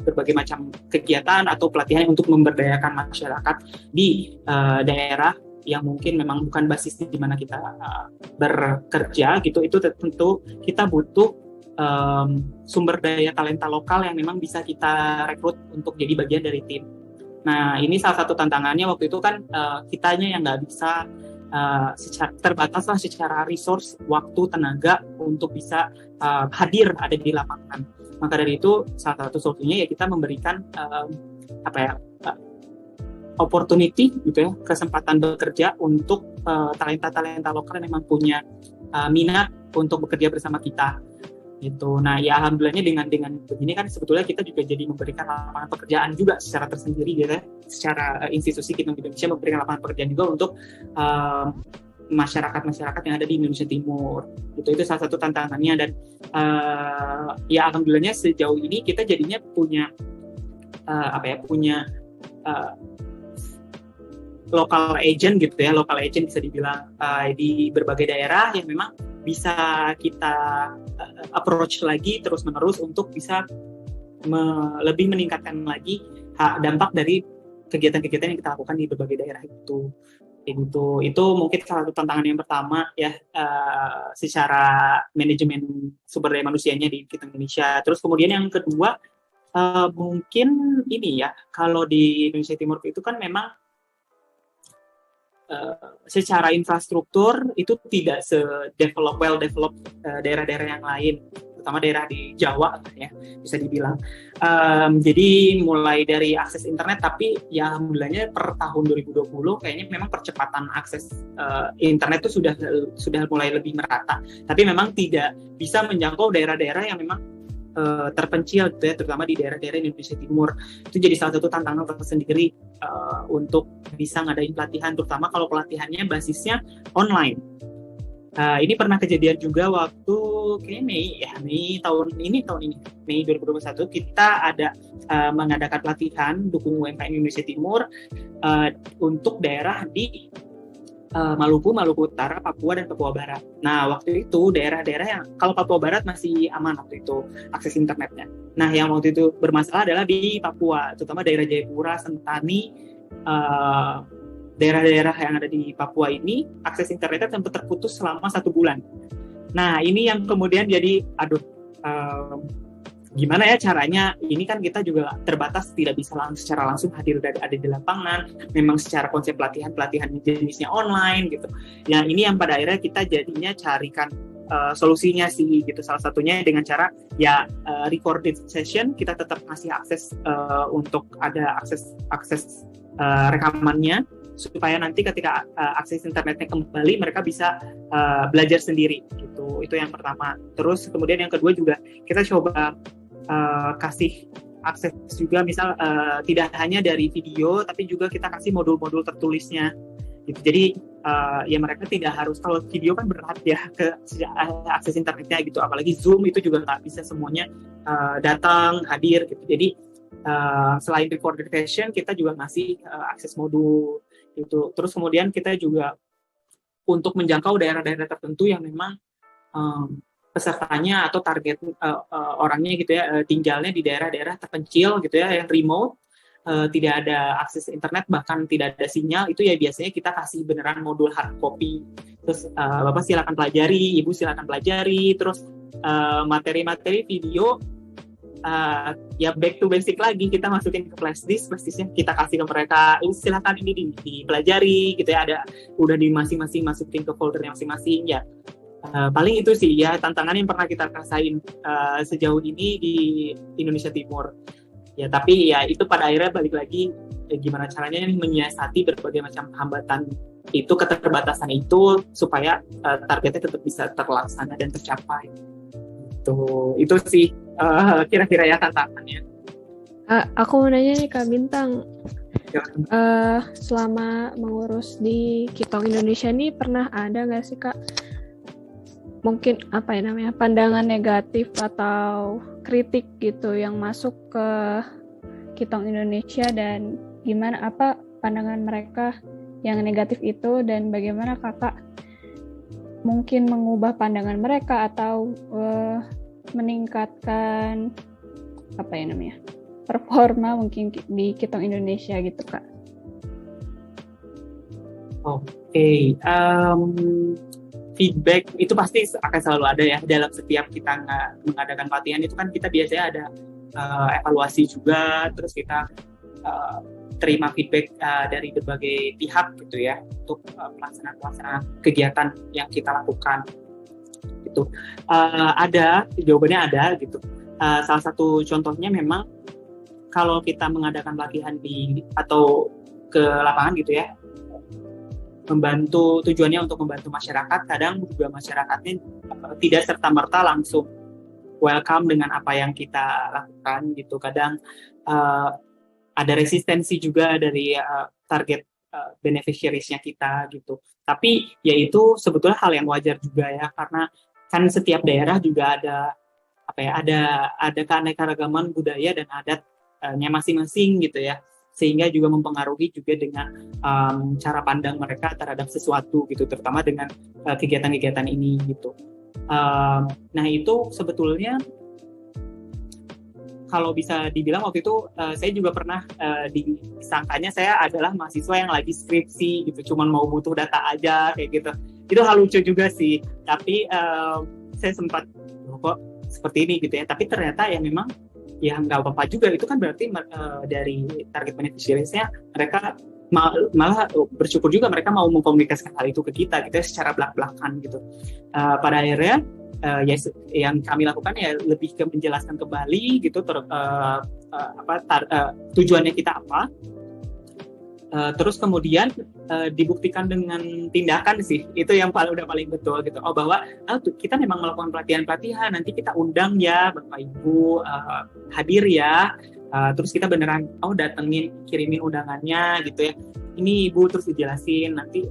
berbagai macam kegiatan atau pelatihan untuk memberdayakan masyarakat di daerah yang mungkin memang bukan basis di mana kita bekerja gitu, itu tentu kita butuh sumber daya talenta lokal yang memang bisa kita rekrut untuk jadi bagian dari tim. Nah, ini salah satu tantangannya waktu itu kan kitanya yang nggak bisa secara terbatas lah secara resource, waktu, tenaga untuk bisa hadir ada di lapangan. Maka dari itu salah satu solusinya ya kita memberikan opportunity gitu ya, kesempatan bekerja untuk talenta-talenta lokal yang memang punya minat untuk bekerja bersama kita gitu. Nah ya alhamdulillahnya dengan begini kan sebetulnya kita juga jadi memberikan lapangan pekerjaan juga secara tersendiri gitu ya, secara institusi Kitong Indonesia memberikan lapangan pekerjaan juga untuk masyarakat yang ada di Indonesia Timur gitu. Itu salah satu tantangannya dan ya alhamdulillahnya sejauh ini kita jadinya punya local agent gitu ya, local agent bisa dibilang di berbagai daerah yang memang bisa kita approach lagi terus menerus untuk bisa lebih meningkatkan lagi dampak dari kegiatan-kegiatan yang kita lakukan di berbagai daerah itu. Itu mungkin salah satu tantangan yang pertama ya, secara manajemen sumber daya manusianya di Kitong Indonesia. Terus kemudian yang kedua mungkin ini ya, kalau di Indonesia Timur itu kan memang secara infrastruktur itu tidak well developed daerah-daerah yang lain, terutama daerah di Jawa ya bisa dibilang. Jadi mulai dari akses internet, tapi ya alhamdulillahnya per tahun 2020 kayaknya memang percepatan akses internet itu sudah mulai lebih merata, tapi memang tidak bisa menjangkau daerah-daerah yang memang terpencil gitu ya, terutama di daerah-daerah Indonesia Timur. Itu jadi salah satu tantangan tersendiri untuk bisa ngadain pelatihan, terutama kalau pelatihannya basisnya online. Ini pernah kejadian juga waktu kayaknya Mei tahun ini Mei 2021 kita ada mengadakan pelatihan dukung UMKM Indonesia Timur untuk daerah di Maluku Utara, Papua, dan Papua Barat. Nah, waktu itu daerah-daerah yang, kalau Papua Barat masih aman waktu itu akses internetnya. Nah, yang waktu itu bermasalah adalah di Papua, terutama daerah Jayapura, Sentani, daerah-daerah yang ada di Papua ini, akses internetnya sempat terputus selama 1 bulan. Nah, ini yang kemudian jadi, gimana ya caranya? Ini kan kita juga terbatas, tidak bisa secara langsung hadir ada di lapangan. Memang secara konsep pelatihan jenisnya online gitu. Ya ini yang pada akhirnya kita jadinya carikan solusinya sih gitu. Salah satunya dengan cara ya recorded session, kita tetap ngasih akses untuk ada akses rekamannya, supaya nanti ketika akses internetnya kembali mereka bisa belajar sendiri gitu. Itu yang pertama. Terus kemudian yang kedua juga kita coba kasih akses juga, misal tidak hanya dari video tapi juga kita kasih modul-modul tertulisnya gitu. Jadi ya mereka tidak harus, kalau video kan berat ya ke akses internetnya gitu, apalagi Zoom itu juga nggak bisa semuanya datang hadir gitu. Jadi selain recorded session kita juga ngasih akses modul gitu. Terus kemudian kita juga untuk menjangkau daerah-daerah tertentu yang memang pesertanya atau target orangnya gitu ya tinggalnya di daerah-daerah terpencil gitu ya, yang remote, tidak ada akses internet, bahkan tidak ada sinyal. Itu ya biasanya kita kasih beneran modul hard copy. Terus Bapak silakan pelajari, Ibu silakan pelajari. Terus materi-materi video ya back to basic lagi, kita masukin ke flashdisknya kita kasih ke mereka, ini silakan ini dipelajari gitu ya, ada udah di masing-masing masukin ke foldernya masing-masing ya. Paling itu sih ya tantangan yang pernah kita rasain sejauh ini di Indonesia Timur ya. Tapi ya itu pada akhirnya balik lagi gimana caranya menyiasati berbagai macam hambatan itu, keterbatasan itu, supaya targetnya tetap bisa terlaksana dan tercapai. Itu sih kira-kira ya tantangannya. Aku mau nanya nih Kak Bintang, selama mengurus di Kitong Indonesia nih pernah ada nggak sih Kak mungkin pandangan negatif atau kritik gitu yang masuk ke Kitong Indonesia, dan gimana apa pandangan mereka yang negatif itu, dan bagaimana Kakak mungkin mengubah pandangan mereka atau meningkatkan performa mungkin di Kitong Indonesia gitu Kak. Oke. feedback itu pasti akan selalu ada ya dalam setiap kita mengadakan pelatihan. Itu kan kita biasanya ada evaluasi juga, terus kita terima feedback dari berbagai pihak gitu ya untuk pelaksanaan kegiatan yang kita lakukan gitu. Jawabannya ada gitu. Salah satu contohnya memang kalau kita mengadakan pelatihan atau ke lapangan gitu ya, tujuannya untuk membantu masyarakat, kadang juga masyarakatnya tidak serta-merta langsung welcome dengan apa yang kita lakukan gitu. Kadang ada resistensi juga dari target beneficiaries-nya kita gitu. Tapi ya itu sebetulnya hal yang wajar juga ya, karena kan setiap daerah juga ada keanekaragaman budaya dan adatnya masing-masing gitu ya, sehingga juga mempengaruhi juga dengan cara pandang mereka terhadap sesuatu gitu, terutama dengan kegiatan-kegiatan ini gitu. Nah itu sebetulnya kalau bisa dibilang waktu itu saya juga pernah disangkanya saya adalah mahasiswa yang lagi skripsi gitu, cuman mau butuh data aja kayak gitu. Itu hal lucu juga sih, tapi saya sempat kok seperti ini gitu ya. Tapi ternyata ya memang ya nggak apa-apa juga, itu kan berarti dari target beneficiaries-nya mereka malah bersyukur juga mereka mau mengkomunikasikan hal itu ke kita gitu ya, secara belak-belakan gitu. Pada akhirnya yang kami lakukan ya lebih ke menjelaskan kembali gitu tujuannya kita apa, terus kemudian dibuktikan dengan tindakan sih, itu yang udah paling betul gitu. Bahwa kita memang melakukan pelatihan, nanti kita undang ya Bapak Ibu hadir ya, terus kita beneran datengin, kirimin undangannya gitu ya, ini Ibu, terus dijelasin nanti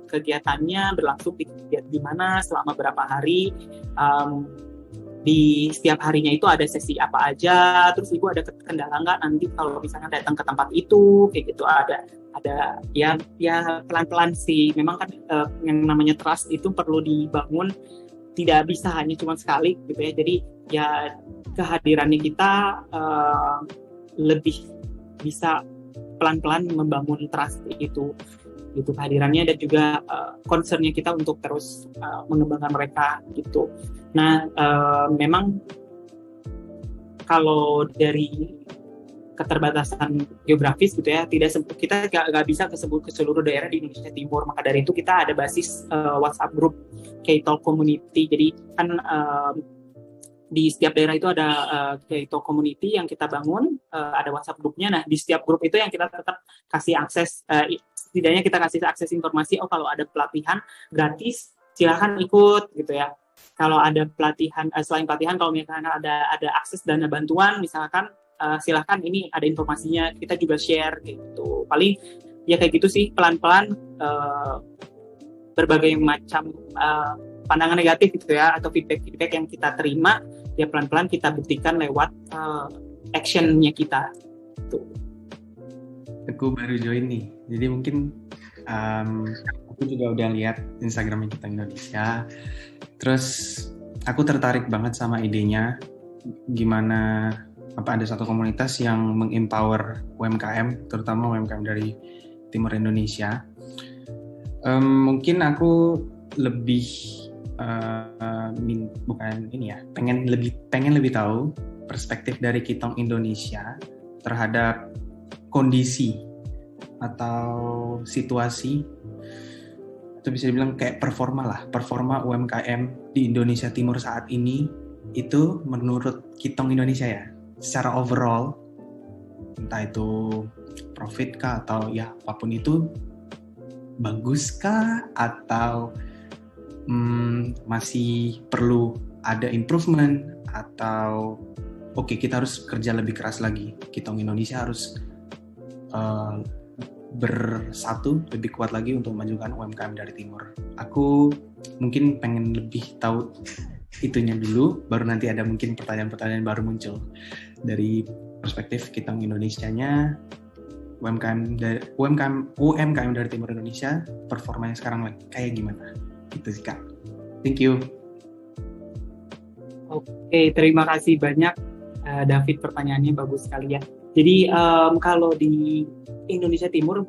kegiatannya berlangsung di mana selama berapa hari, di setiap harinya itu ada sesi apa aja, terus Ibu ada kendala nggak nanti kalau misalnya datang ke tempat itu kayak gitu. Ada ya pelan-pelan sih, memang kan yang namanya trust itu perlu dibangun, tidak bisa hanya cuma sekali gitu ya. Jadi ya kehadirannya kita lebih bisa pelan-pelan membangun trust itu kehadirannya, dan juga concern-nya kita untuk terus mengembangkan mereka gitu. Nah memang kalau dari keterbatasan geografis gitu ya, kita nggak bisa ke seluruh daerah di Indonesia Timur. Maka dari itu kita ada basis WhatsApp group K-Talk Community. Jadi kan di setiap daerah itu ada K-Talk Community yang kita bangun, ada WhatsApp grupnya. Nah di setiap grup itu yang kita tetap kasih akses, setidaknya kita kasih akses informasi, kalau ada pelatihan gratis silahkan ikut gitu ya. Kalau ada pelatihan, selain pelatihan, kalau misalkan ada akses dana bantuan misalkan, silahkan, ini ada informasinya, kita juga share gitu. Paling ya kayak gitu sih, pelan-pelan berbagai macam pandangan negatif gitu ya, atau feedback yang kita terima, ya pelan-pelan kita buktikan lewat action-nya kita gitu. Aku baru join nih, jadi mungkin aku juga udah lihat Instagram kita Indonesia, terus aku tertarik banget sama idenya, gimana ada satu komunitas yang mengempower UMKM, terutama UMKM dari Timur Indonesia. Mungkin aku lebih pengen lebih tahu perspektif dari Kitong Indonesia terhadap kondisi atau situasi, atau bisa dibilang kayak performa UMKM di Indonesia Timur saat ini itu menurut Kitong Indonesia ya, secara overall, entah itu profit kah atau ya apapun itu, bagus kah atau masih perlu ada improvement, atau kita harus kerja lebih keras lagi, Kitong Indonesia harus bersatu lebih kuat lagi untuk memajukan UMKM dari Timur. Aku mungkin pengen lebih tahu itunya dulu, baru nanti ada mungkin pertanyaan-pertanyaan baru muncul dari perspektif Kitong Indonesianya, UMKM dari Timur Indonesia, performanya sekarang kayak gimana? Gitu sih Kak. Thank you. Oke, terima kasih banyak David, pertanyaannya bagus sekali ya. Jadi kalau di Indonesia Timur,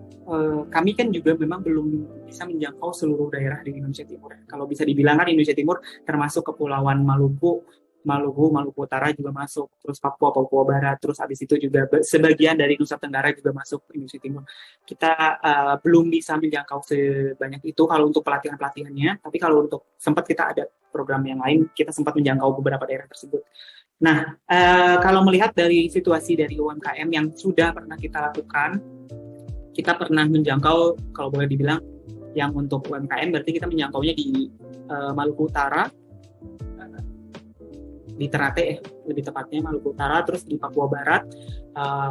kami kan juga memang belum bisa menjangkau seluruh daerah di Indonesia Timur. Kalau bisa dibilang kan Indonesia Timur termasuk Kepulauan Maluku, Maluku Utara juga masuk, terus Papua Barat, terus habis itu juga sebagian dari Nusa Tenggara juga masuk Indonesia Timur. Kita belum bisa menjangkau sebanyak itu kalau untuk pelatihannya, tapi kalau untuk sempat kita ada program yang lain, kita sempat menjangkau beberapa daerah tersebut. Nah, kalau melihat dari situasi dari UMKM yang sudah pernah kita lakukan, kita pernah menjangkau, kalau boleh dibilang, yang untuk UMKM berarti kita menjangkaunya di Maluku Utara, di Ternate lebih tepatnya Maluku Utara, terus di Papua Barat,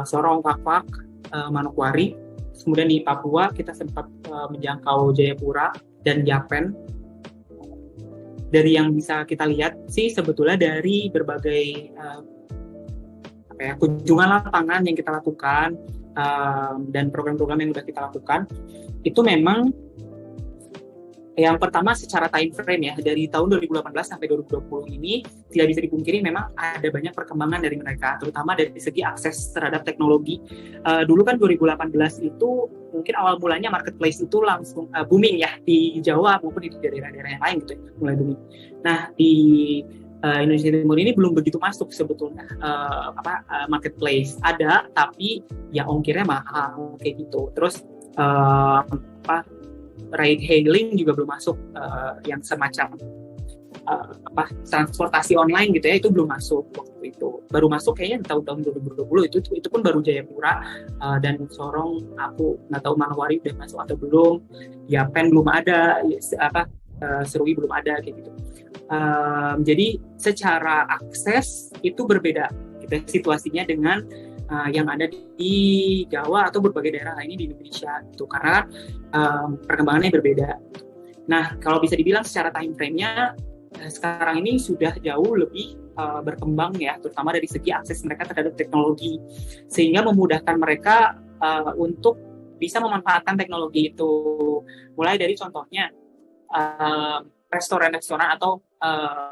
Sorong, Pakpak, Manokwari, kemudian di Papua kita sempat menjangkau Jayapura dan Yapen. Dari yang bisa kita lihat sih sebetulnya dari berbagai kunjungan lapangan yang kita lakukan dan program-program yang sudah kita lakukan, itu memang yang pertama secara time frame ya, dari tahun 2018 sampai 2020 ini tidak bisa dipungkiri memang ada banyak perkembangan dari mereka, terutama dari segi akses terhadap teknologi. Dulu kan 2018 itu mungkin awal mulanya marketplace itu langsung booming ya di Jawa maupun di daerah-daerah yang lain gitu ya, mulai booming. Nah di Indonesia Timur ini belum begitu masuk sebetulnya marketplace, ada tapi ya ongkirnya mahal kayak gitu. Terus ride hailing juga belum masuk, yang semacam transportasi online gitu ya, itu belum masuk waktu itu. Baru masuk kayaknya di tahun 2020 itu pun baru Jayapura dan Sorong, aku nggak tahu Manokwari udah masuk atau belum. Yapen belum ada, Serui belum ada kayak gitu. Jadi secara akses itu berbeda gitu, situasinya dengan yang ada di Jawa atau berbagai daerah lainnya di Indonesia itu, karena perkembangannya berbeda. Nah, kalau bisa dibilang secara time frame-nya sekarang ini sudah jauh lebih berkembang ya, terutama dari segi akses mereka terhadap teknologi, sehingga memudahkan mereka untuk bisa memanfaatkan teknologi itu. Mulai dari contohnya restoran-restoran atau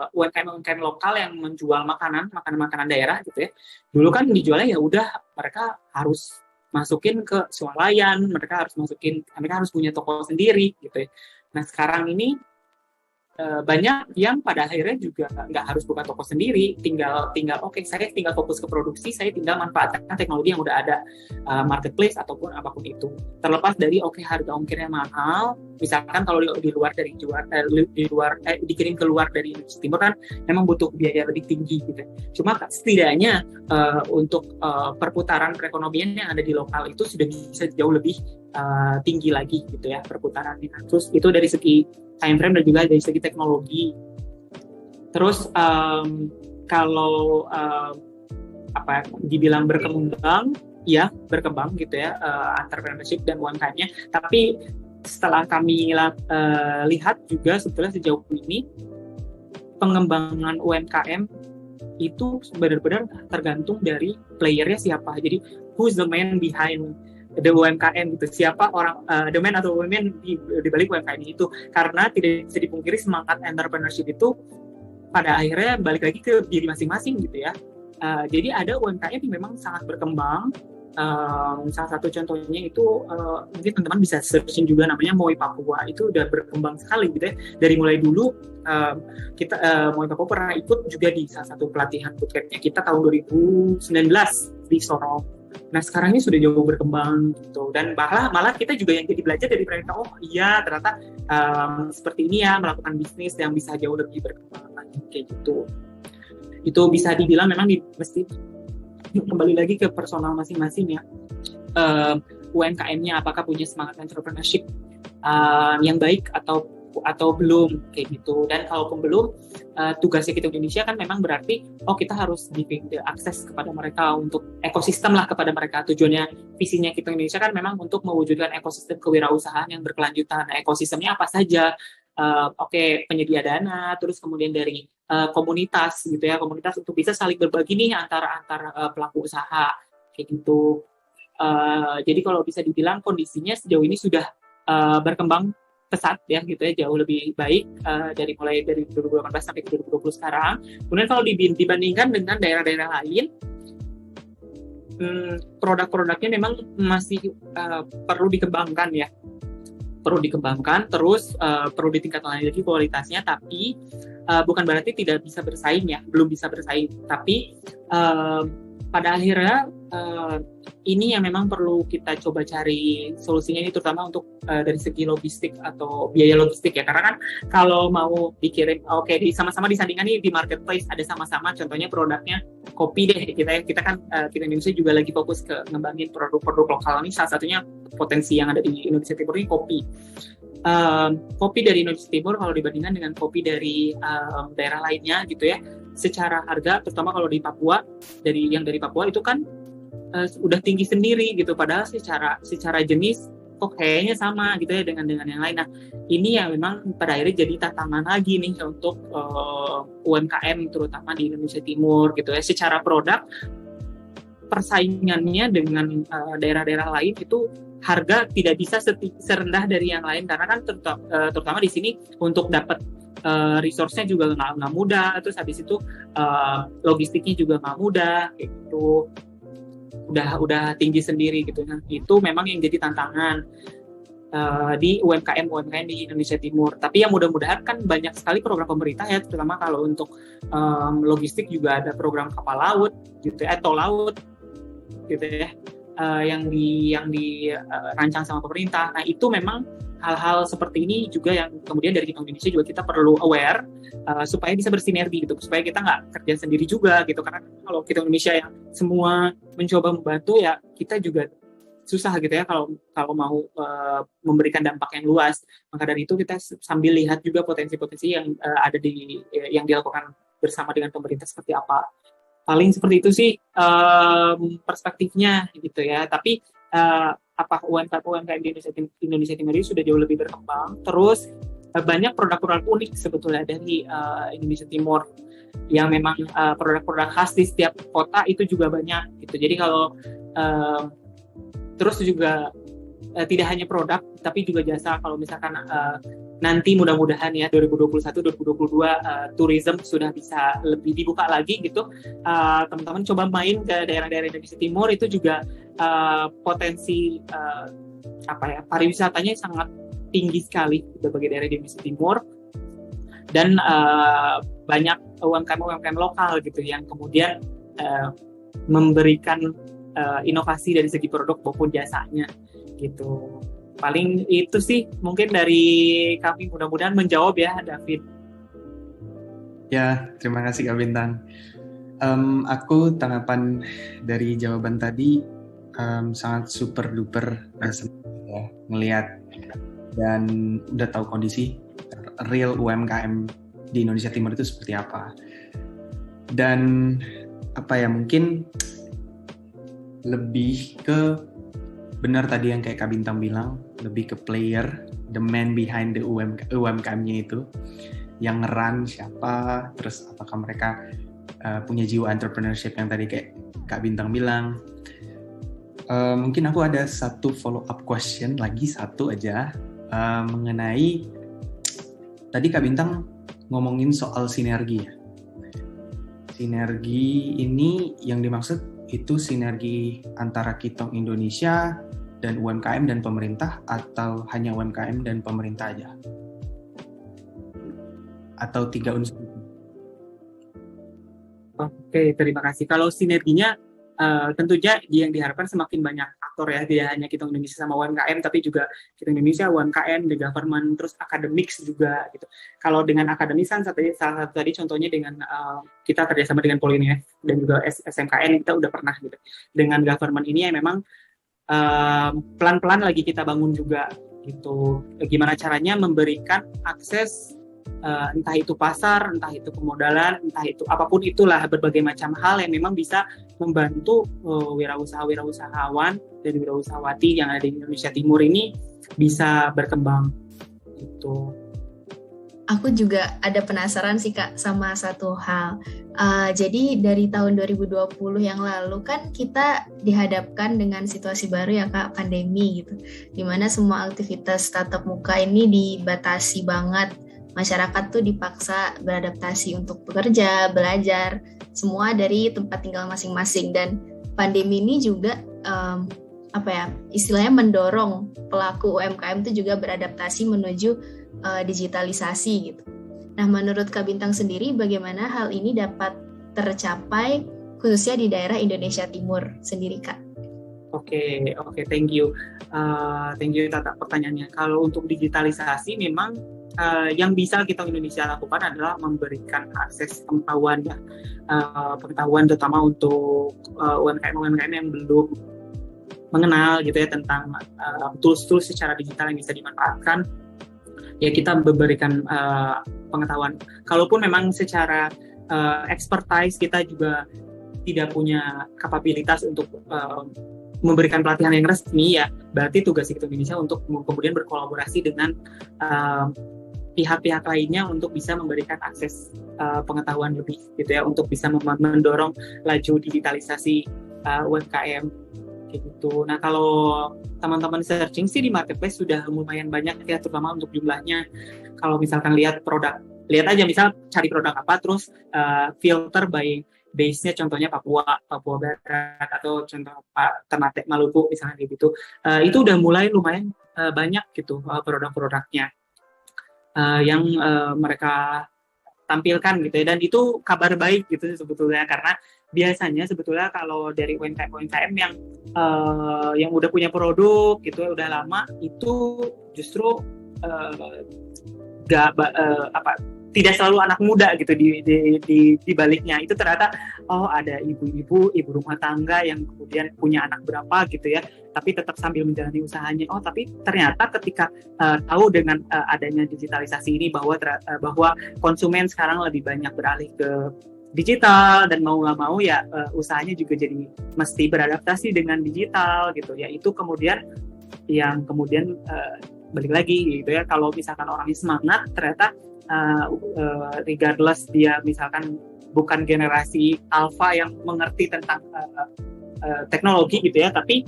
UMKM lokal yang menjual makanan daerah gitu ya. Dulu kan dijualnya ya udah mereka harus masukin ke swalayan, mereka harus punya toko sendiri gitu ya. Nah sekarang ini banyak yang pada akhirnya juga nggak harus buka toko sendiri, tinggal oke, saya tinggal fokus ke produksi, saya tinggal manfaatkan teknologi yang udah ada, marketplace ataupun apapun itu, terlepas dari harga ongkirnya mahal. Misalkan kalau di luar dikirim keluar dari Indonesia Timur kan memang butuh biaya lebih tinggi gitu. Cuma setidaknya untuk perputaran perekonomian yang ada di lokal itu sudah bisa jauh lebih tinggi lagi gitu ya perputarannya. Terus itu dari segi time frame dan juga dari segi teknologi. Terus kalau dibilang berkembang gitu ya, entrepreneurship dan UMKM-nya. Tapi setelah kami lihat juga sebetulnya sejauh ini pengembangan UMKM itu benar-benar tergantung dari playernya siapa. Jadi who's the man behind the UMKM gitu, siapa orang the man atau women di balik UMKM itu. Karena tidak bisa dipungkiri semangat entrepreneurship itu pada akhirnya balik lagi ke diri masing-masing gitu ya. Jadi ada UMKM yang memang sangat berkembang. Salah satu contohnya itu mungkin teman-teman bisa searching juga, namanya Moi Papua. Itu udah berkembang sekali gitu ya. Dari mulai dulu kita Moi Papua pernah ikut juga di salah satu pelatihan bootcampnya kita tahun 2019 di Sorong. Nah sekarang ini sudah jauh berkembang gitu, dan malah kita juga yang jadi belajar dari mereka. Oh iya ternyata seperti ini ya melakukan bisnis yang bisa jauh lebih berkembang lagi kayak gitu. Itu bisa dibilang memang mesti kembali lagi ke personal masing-masing ya. UMKM-nya apakah punya semangat entrepreneurship yang baik atau belum kayak gitu. Dan kalaupun belum, tugasnya kita Indonesia kan memang berarti kita harus giving the access kepada mereka, untuk ekosistem lah kepada mereka. Tujuannya, visinya kita Indonesia kan memang untuk mewujudkan ekosistem kewirausahaan yang berkelanjutan. Nah, ekosistemnya apa saja? Penyedia dana, terus kemudian dari komunitas gitu ya, komunitas untuk bisa saling berbagi nih antara pelaku usaha kayak gitu. Jadi kalau bisa dibilang kondisinya sejauh ini sudah berkembang pesat ya gitu ya, jauh lebih baik mulai dari 2018 sampai 2020 sekarang. Kemudian kalau dibandingkan dengan daerah-daerah lain, produk-produknya memang masih perlu dikembangkan ya. Perlu dikembangkan, terus perlu ditingkatkan lagi kualitasnya, tapi bukan berarti tidak bisa bersaing ya, belum bisa bersaing. Tapi pada akhirnya ini yang memang perlu kita coba cari solusinya, ini terutama untuk dari segi logistik atau biaya logistik ya, karena kan kalau mau dikirim sama-sama disandingkan nih di marketplace, ada sama-sama contohnya produknya kopi deh, kita kan kita Indonesia juga lagi fokus ke ngembangin produk-produk lokal nih, salah satunya potensi yang ada di Indonesia Timur ini kopi. Kopi dari Indonesia Timur kalau dibandingkan dengan kopi dari daerah lainnya gitu ya, secara harga terutama kalau di Papua, dari Papua itu kan udah tinggi sendiri gitu, padahal secara jenis kok kayaknya sama gitu ya dengan yang lain. Nah, ini yang memang pada akhirnya jadi tantangan lagi nih untuk UMKM terutama di Indonesia Timur gitu ya. Secara produk persaingannya dengan daerah-daerah lain itu harga tidak bisa serendah dari yang lain, karena kan terutama di sini untuk dapat resource-nya juga nggak mudah, terus habis itu logistiknya juga nggak mudah kayak gitu, udah tinggi sendiri gitu. Nah, itu memang yang jadi tantangan di UMKM di Indonesia Timur. Tapi yang mudah-mudahan kan banyak sekali program pemerintah ya, terutama kalau untuk logistik juga ada program kapal laut gitu ya, tol laut gitu ya, yang dirancang sama pemerintah. Nah, itu memang hal-hal seperti ini juga yang kemudian dari Kitong Indonesia juga kita perlu aware supaya bisa bersinergi gitu, supaya kita nggak kerja sendiri juga gitu, karena kalau Kitong Indonesia yang semua mencoba membantu ya, kita juga susah gitu ya kalau mau memberikan dampak yang luas. Maka dari itu kita sambil lihat juga potensi-potensi yang ada yang dilakukan bersama dengan pemerintah seperti apa. Paling seperti itu sih perspektifnya gitu ya. Tapi UMKM di Indonesia Timur ini sudah jauh lebih berkembang. Terus banyak produk-produk unik sebetulnya dari Indonesia Timur yang memang produk-produk khas di setiap kota itu juga banyak gitu. Jadi kalau terus juga tidak hanya produk tapi juga jasa. Kalau misalkan nanti mudah-mudahan ya 2021-2022 tourism sudah bisa lebih dibuka lagi gitu, teman-teman coba main ke daerah-daerah Indonesia Timur, itu juga potensi pariwisatanya sangat tinggi sekali berbagai daerah di Indonesia Timur, dan banyak UMKM lokal gitu yang kemudian memberikan inovasi dari segi produk maupun jasanya gitu. Paling itu sih mungkin dari kami, mudah-mudahan menjawab ya David. Ya, terima kasih Kak Bintang. Aku tanggapan dari jawaban tadi sangat super duper ya, ngelihat dan udah tahu kondisi real UMKM di Indonesia Timur itu seperti apa. Dan mungkin lebih ke benar tadi yang kayak Kak Bintang bilang, lebih ke player, the man behind the UMKM-nya itu, yang ngeran siapa, terus apakah mereka punya jiwa entrepreneurship yang tadi kayak Kak Bintang bilang. Mungkin aku ada satu follow up question lagi, satu aja, mengenai tadi Kak Bintang ngomongin soal sinergi ya. Sinergi ini yang dimaksud itu sinergi antara Kitong Indonesia dan UMKM dan pemerintah, atau hanya UMKM dan pemerintah aja? Atau tiga unsur? Oke, terima kasih. Kalau sinerginya tentunya yang diharapkan semakin banyak aktor ya, tidak hanya Kitong Indonesia sama UMKM, tapi juga Kitong Indonesia, UMKM, the government, terus academics juga gitu. Kalau dengan akademis kan salah satu tadi contohnya dengan kita kerjasama dengan Polinef dan juga SMKN, kita udah pernah gitu. Dengan government ini yang memang pelan-pelan lagi kita bangun juga gitu. Gimana caranya memberikan akses entah itu pasar, entah itu pemodalan, entah itu apapun itulah, berbagai macam hal yang memang bisa membantu wirausahawan dan wirausahawati yang ada di Indonesia Timur ini bisa berkembang gitu. Aku juga ada penasaran sih Kak sama satu hal. Jadi dari tahun 2020 yang lalu kan kita dihadapkan dengan situasi baru ya Kak, pandemi gitu. Dimana semua aktivitas tatap muka ini dibatasi banget. Masyarakat tuh dipaksa beradaptasi untuk bekerja, belajar, semua dari tempat tinggal masing-masing. Dan pandemi ini juga istilahnya mendorong pelaku UMKM itu juga beradaptasi menuju digitalisasi gitu. Nah, menurut Kak Bintang sendiri bagaimana hal ini dapat tercapai khususnya di daerah Indonesia Timur sendiri, Kak? Oke, thank you Tata pertanyaannya. Kalau untuk digitalisasi memang yang bisa kita Indonesia lakukan adalah memberikan akses pengetahuan terutama untuk UMKM yang belum mengenal gitu ya tentang tools-tools secara digital yang bisa dimanfaatkan. Ya kita memberikan pengetahuan. Kalaupun memang secara expertise kita juga tidak punya kapabilitas untuk memberikan pelatihan yang resmi, ya berarti tugas kita Indonesia untuk kemudian berkolaborasi dengan pihak-pihak lainnya untuk bisa memberikan akses pengetahuan lebih gitu ya, untuk bisa mendorong laju digitalisasi UMKM gitu. Nah, kalau teman-teman searching sih di marketplace sudah lumayan banyak ya, terutama untuk jumlahnya. Kalau misalkan lihat aja misal cari produk apa, terus filter by base-nya, contohnya Papua Barat atau contoh Ternate Maluku misalnya gitu. Itu udah mulai lumayan banyak gitu produk-produknya yang mereka tampilkan gitu ya, dan itu kabar baik gitu sebetulnya, karena biasanya sebetulnya kalau dari UMKM yang udah punya produk gitu ya, udah lama, itu justru tidak selalu anak muda gitu di baliknya. Itu ternyata ada ibu rumah tangga yang kemudian punya anak berapa gitu ya, tapi tetap sambil menjalani usahanya. Tapi ternyata ketika tahu dengan adanya digitalisasi ini bahwa konsumen sekarang lebih banyak beralih ke digital, dan mau nggak mau ya usahanya juga jadi mesti beradaptasi dengan digital gitu ya. Itu kemudian balik lagi gitu ya, kalau misalkan orangnya semangat, ternyata regardless dia misalkan bukan generasi alpha yang mengerti tentang teknologi gitu ya, tapi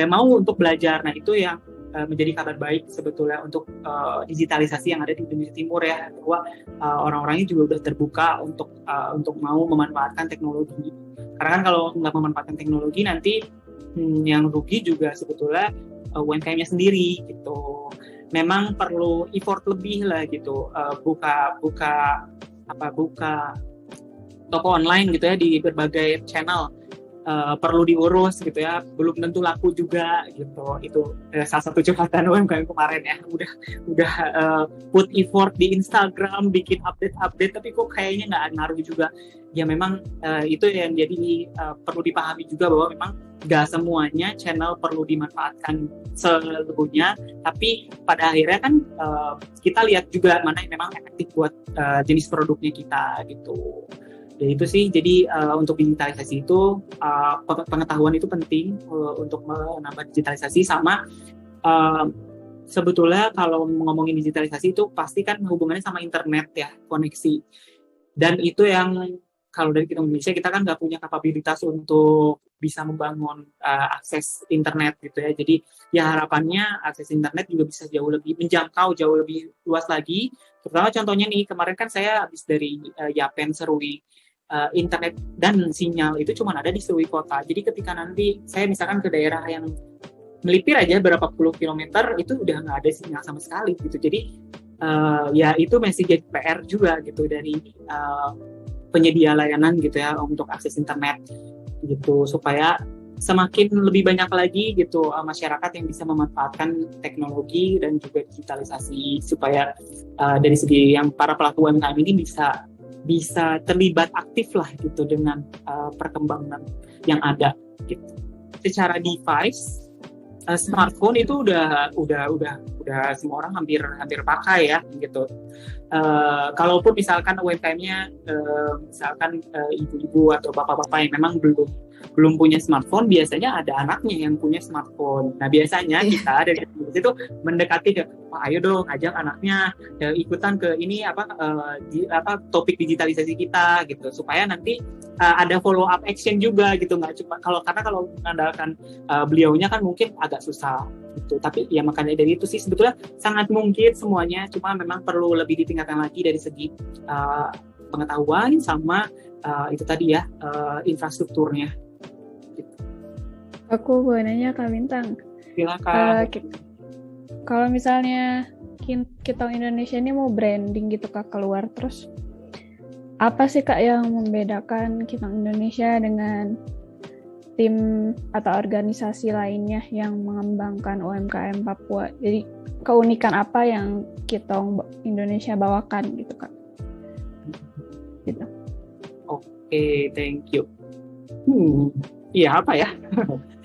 mau untuk belajar. Nah, itu yang menjadi kabar baik sebetulnya untuk digitalisasi yang ada di Indonesia Timur ya, bahwa orang-orangnya juga udah terbuka untuk mau memanfaatkan teknologi. Karena kan kalau nggak memanfaatkan teknologi, nanti yang rugi juga sebetulnya UMKM-nya sendiri gitu. Memang perlu effort lebih lah gitu, buka toko online gitu ya di berbagai channel, perlu diurus gitu ya, belum tentu laku juga gitu. Itu salah satu curhatan UMKM kemarin ya, udah put effort di Instagram, bikin update, tapi kok kayaknya nggak ngaruh juga. Ya memang itu yang jadi perlu dipahami juga, bahwa memang nggak semuanya channel perlu dimanfaatkan seluruhnya, tapi pada akhirnya kan kita lihat juga mana yang memang efektif buat jenis produknya kita gitu. Ya itu sih, jadi untuk digitalisasi itu pengetahuan itu penting untuk menambah digitalisasi. Sama sebetulnya kalau ngomongin digitalisasi itu pasti kan hubungannya sama internet ya, koneksi, dan itu yang kalau dari kita Indonesia, kita kan nggak punya kapabilitas untuk bisa membangun akses internet gitu ya. Jadi ya harapannya akses internet juga bisa menjangkau jauh lebih luas lagi. Terutama contohnya nih, kemarin kan saya habis dari Yapen Serui, internet dan sinyal itu cuma ada di Serui kota. Jadi ketika nanti saya misalkan ke daerah yang melipir aja berapa puluh kilometer, itu udah nggak ada sinyal sama sekali gitu. Jadi ya itu masih jadi PR juga gitu dari penyedia layanan gitu ya untuk akses internet gitu, supaya semakin lebih banyak lagi gitu masyarakat yang bisa memanfaatkan teknologi dan juga digitalisasi, supaya dari segi yang para pelaku UMKM ini bisa terlibat aktif lah gitu dengan perkembangan yang ada gitu. Secara device, smartphone itu udah semua orang hampir pakai ya gitu. Kalaupun misalkan UMKM-nya misalkan ibu-ibu atau bapak-bapak yang memang belum punya smartphone, biasanya ada anaknya yang punya smartphone. Nah, biasanya kita dari itu mendekati ayo dong ajak anaknya ikutan ke ini topik digitalisasi kita gitu, supaya nanti ada follow up action juga gitu. Nggak cuma karena kalau mengandalkan beliaunya kan mungkin agak susah gitu. Tapi ya makanya dari itu sih sebetulnya sangat mungkin semuanya, cuma memang perlu lebih ditingkatkan lagi dari segi pengetahuan sama itu tadi ya infrastrukturnya. Aku boleh nanya Kak Bintang. Silakan. Kalau misalnya Kitong Indonesia ini mau branding gitu Kak keluar, terus apa sih Kak yang membedakan Kitong Indonesia dengan tim atau organisasi lainnya yang mengembangkan UMKM Papua? Jadi keunikan apa yang Kitong Indonesia bawakan gitu Kak? Gitu. Oke, thank you. Iya apa ya?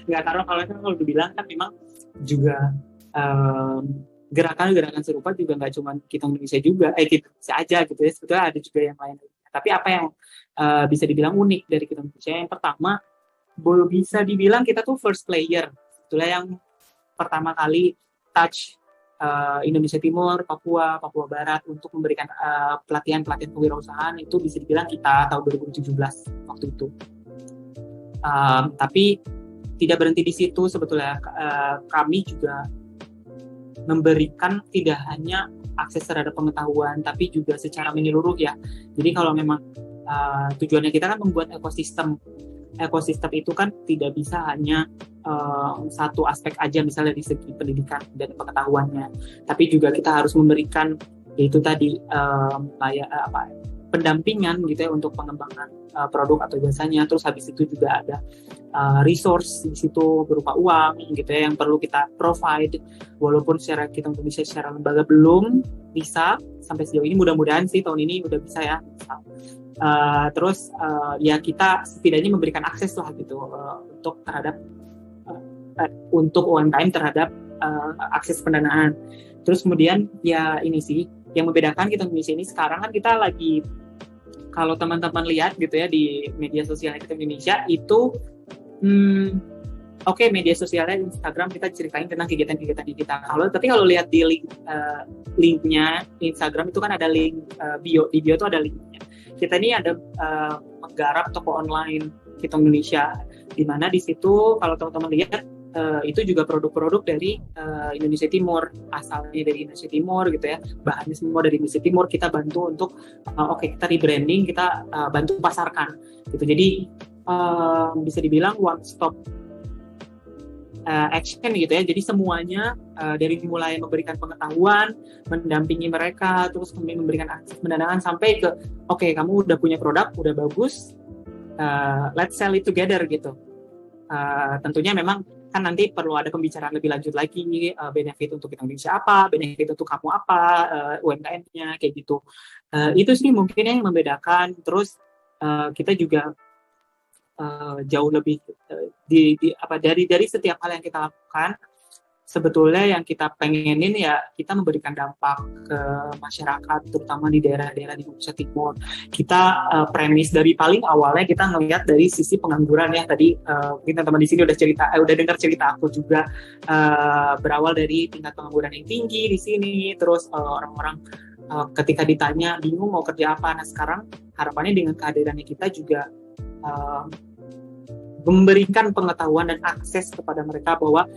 Nggak, karena kalau dibilang kan memang juga gerakan-gerakan serupa juga nggak cuma Kitong Indonesia juga, kita aja gitu ya. Sebetulnya ada juga yang lain. Tapi apa yang bisa dibilang unik dari Kitong Indonesia? Yang pertama, bisa dibilang kita tuh first player. Sebetulnya yang pertama kali touch Indonesia Timur, Papua Barat untuk memberikan pelatihan-pelatihan kewirausahaan itu bisa dibilang kita tahun 2017 waktu itu. Tapi tidak berhenti di situ sebetulnya. Kami juga memberikan tidak hanya akses terhadap pengetahuan, tapi juga secara menyeluruh ya. Jadi kalau memang tujuannya kita kan membuat ekosistem itu kan tidak bisa hanya satu aspek aja, misalnya dari segi pendidikan dan pengetahuannya, tapi juga kita harus memberikan yaitu tadi pendampingan gitu ya untuk pengembangan produk atau jasanya. Terus habis itu juga ada resource di situ berupa uang gitu ya yang perlu kita provide, walaupun secara kita Indonesia secara lembaga belum bisa sampai sejauh ini. Mudah-mudahan sih tahun ini udah bisa ya. Terus ya kita setidaknya memberikan akses lah gitu untuk terhadap untuk UMKM terhadap akses pendanaan. Terus kemudian ya ini sih yang membedakan kita Indonesia ini sekarang kan kita lagi, kalau teman-teman lihat gitu ya di media sosial kita Indonesia itu oke, media sosialnya Instagram kita ceritain tentang kegiatan-kegiatan kita. Tapi kalau lihat di linknya Instagram itu kan ada link bio, di bio itu ada linknya. Kita ini ada menggarap toko online Kitong Indonesia, di mana di situ kalau teman-teman lihat itu juga produk-produk dari Indonesia Timur, asalnya dari Indonesia Timur gitu ya, bahannya semua dari Indonesia Timur. Kita bantu untuk kita rebranding, kita bantu pasarkan gitu. Jadi bisa dibilang one stop action gitu ya. Jadi semuanya dari mulai memberikan pengetahuan, mendampingi mereka, terus kemudian memberikan akses pendanaan sampai ke kamu udah punya produk, udah bagus, let's sell it together gitu. Tentunya memang kan nanti perlu ada pembicaraan lebih lanjut lagi, benefit untuk Indonesia apa, benefit untuk kamu apa, UMKM-nya kayak gitu. Itu sih mungkin yang membedakan. Terus kita juga jauh lebih dari setiap hal yang kita lakukan, sebetulnya yang kita pengenin ya kita memberikan dampak ke masyarakat, terutama di daerah-daerah di Indonesia Timur. Kita premis dari paling awalnya kita ngelihat dari sisi pengangguran ya. Tadi mungkin teman-teman di sini udah dengar cerita aku juga, berawal dari tingkat pengangguran yang tinggi di sini. Terus orang-orang ketika ditanya bingung mau kerja apa. Nah sekarang harapannya dengan kehadirannya kita juga memberikan pengetahuan dan akses kepada mereka bahwa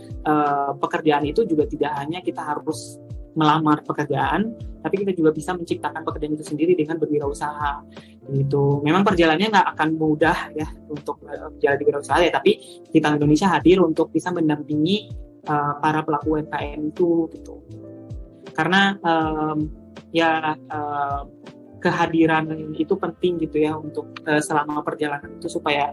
pekerjaan itu juga tidak hanya kita harus melamar pekerjaan, tapi kita juga bisa menciptakan pekerjaan itu sendiri dengan berwirausaha. Gitu. Memang perjalanannya nggak akan mudah ya untuk berjalan di wirausaha ya, tapi kita Indonesia hadir untuk bisa mendampingi para pelaku UMKM itu gitu. Karena kehadiran itu penting gitu ya untuk selama perjalanan itu supaya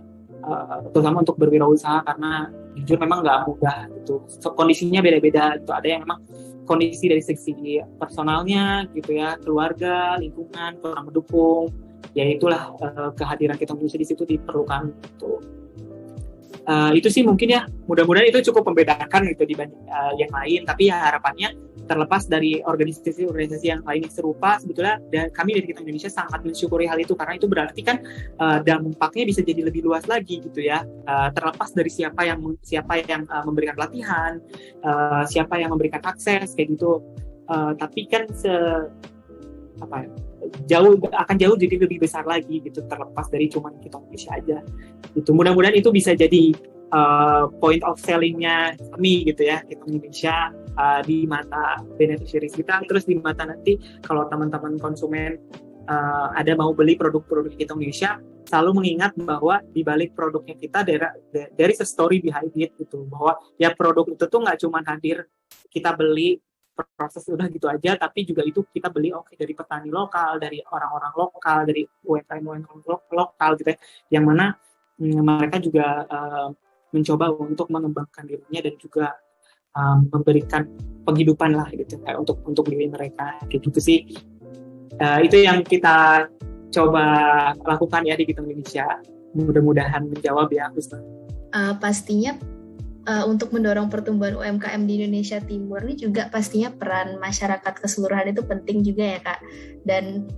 terutama untuk berwirausaha, karena jujur memang nggak mudah gitu. Kondisinya beda-beda gitu. Ada yang memang kondisi dari segi personalnya gitu ya, keluarga, lingkungan, kurang mendukung. Ya itulah kehadiran kita Indonesia di situ diperlukan gitu. Itu sih mungkin ya, mudah-mudahan itu cukup membedakan gitu dibanding yang lain. Tapi ya harapannya terlepas dari organisasi-organisasi yang lain yang serupa, sebetulnya kami dari Kitong Indonesia sangat mensyukuri hal itu, karena itu berarti kan dampaknya bisa jadi lebih luas lagi gitu ya. Terlepas dari siapa yang memberikan pelatihan, siapa yang memberikan akses kayak gitu. Tapi kan akan jauh jadi lebih besar lagi gitu, terlepas dari cuma Kitong Indonesia aja gitu. Mudah-mudahan itu bisa jadi point of selling-nya kami gitu ya, Kitong Indonesia di mata beneficiaries kita, terus di mata nanti kalau teman-teman konsumen ada mau beli produk-produk kita Indonesia, selalu mengingat bahwa di balik produknya kita there is a story behind it gitu, bahwa ya produk itu tuh nggak cuma hadir kita beli proses udah gitu aja, tapi juga itu kita beli dari petani lokal, dari orang-orang lokal, dari UMKM lokal gitu ya, yang mana mereka juga mencoba untuk mengembangkan dirinya dan juga memberikan penghidupan lah gitu kayak untuk diri mereka kayak gitu sih. Itu yang kita coba lakukan ya di Kita Indonesia. Mudah-mudahan menjawab ya, Husna. Pastinya untuk mendorong pertumbuhan UMKM di Indonesia Timur ini juga pastinya peran masyarakat keseluruhan itu penting juga ya Kak. Dan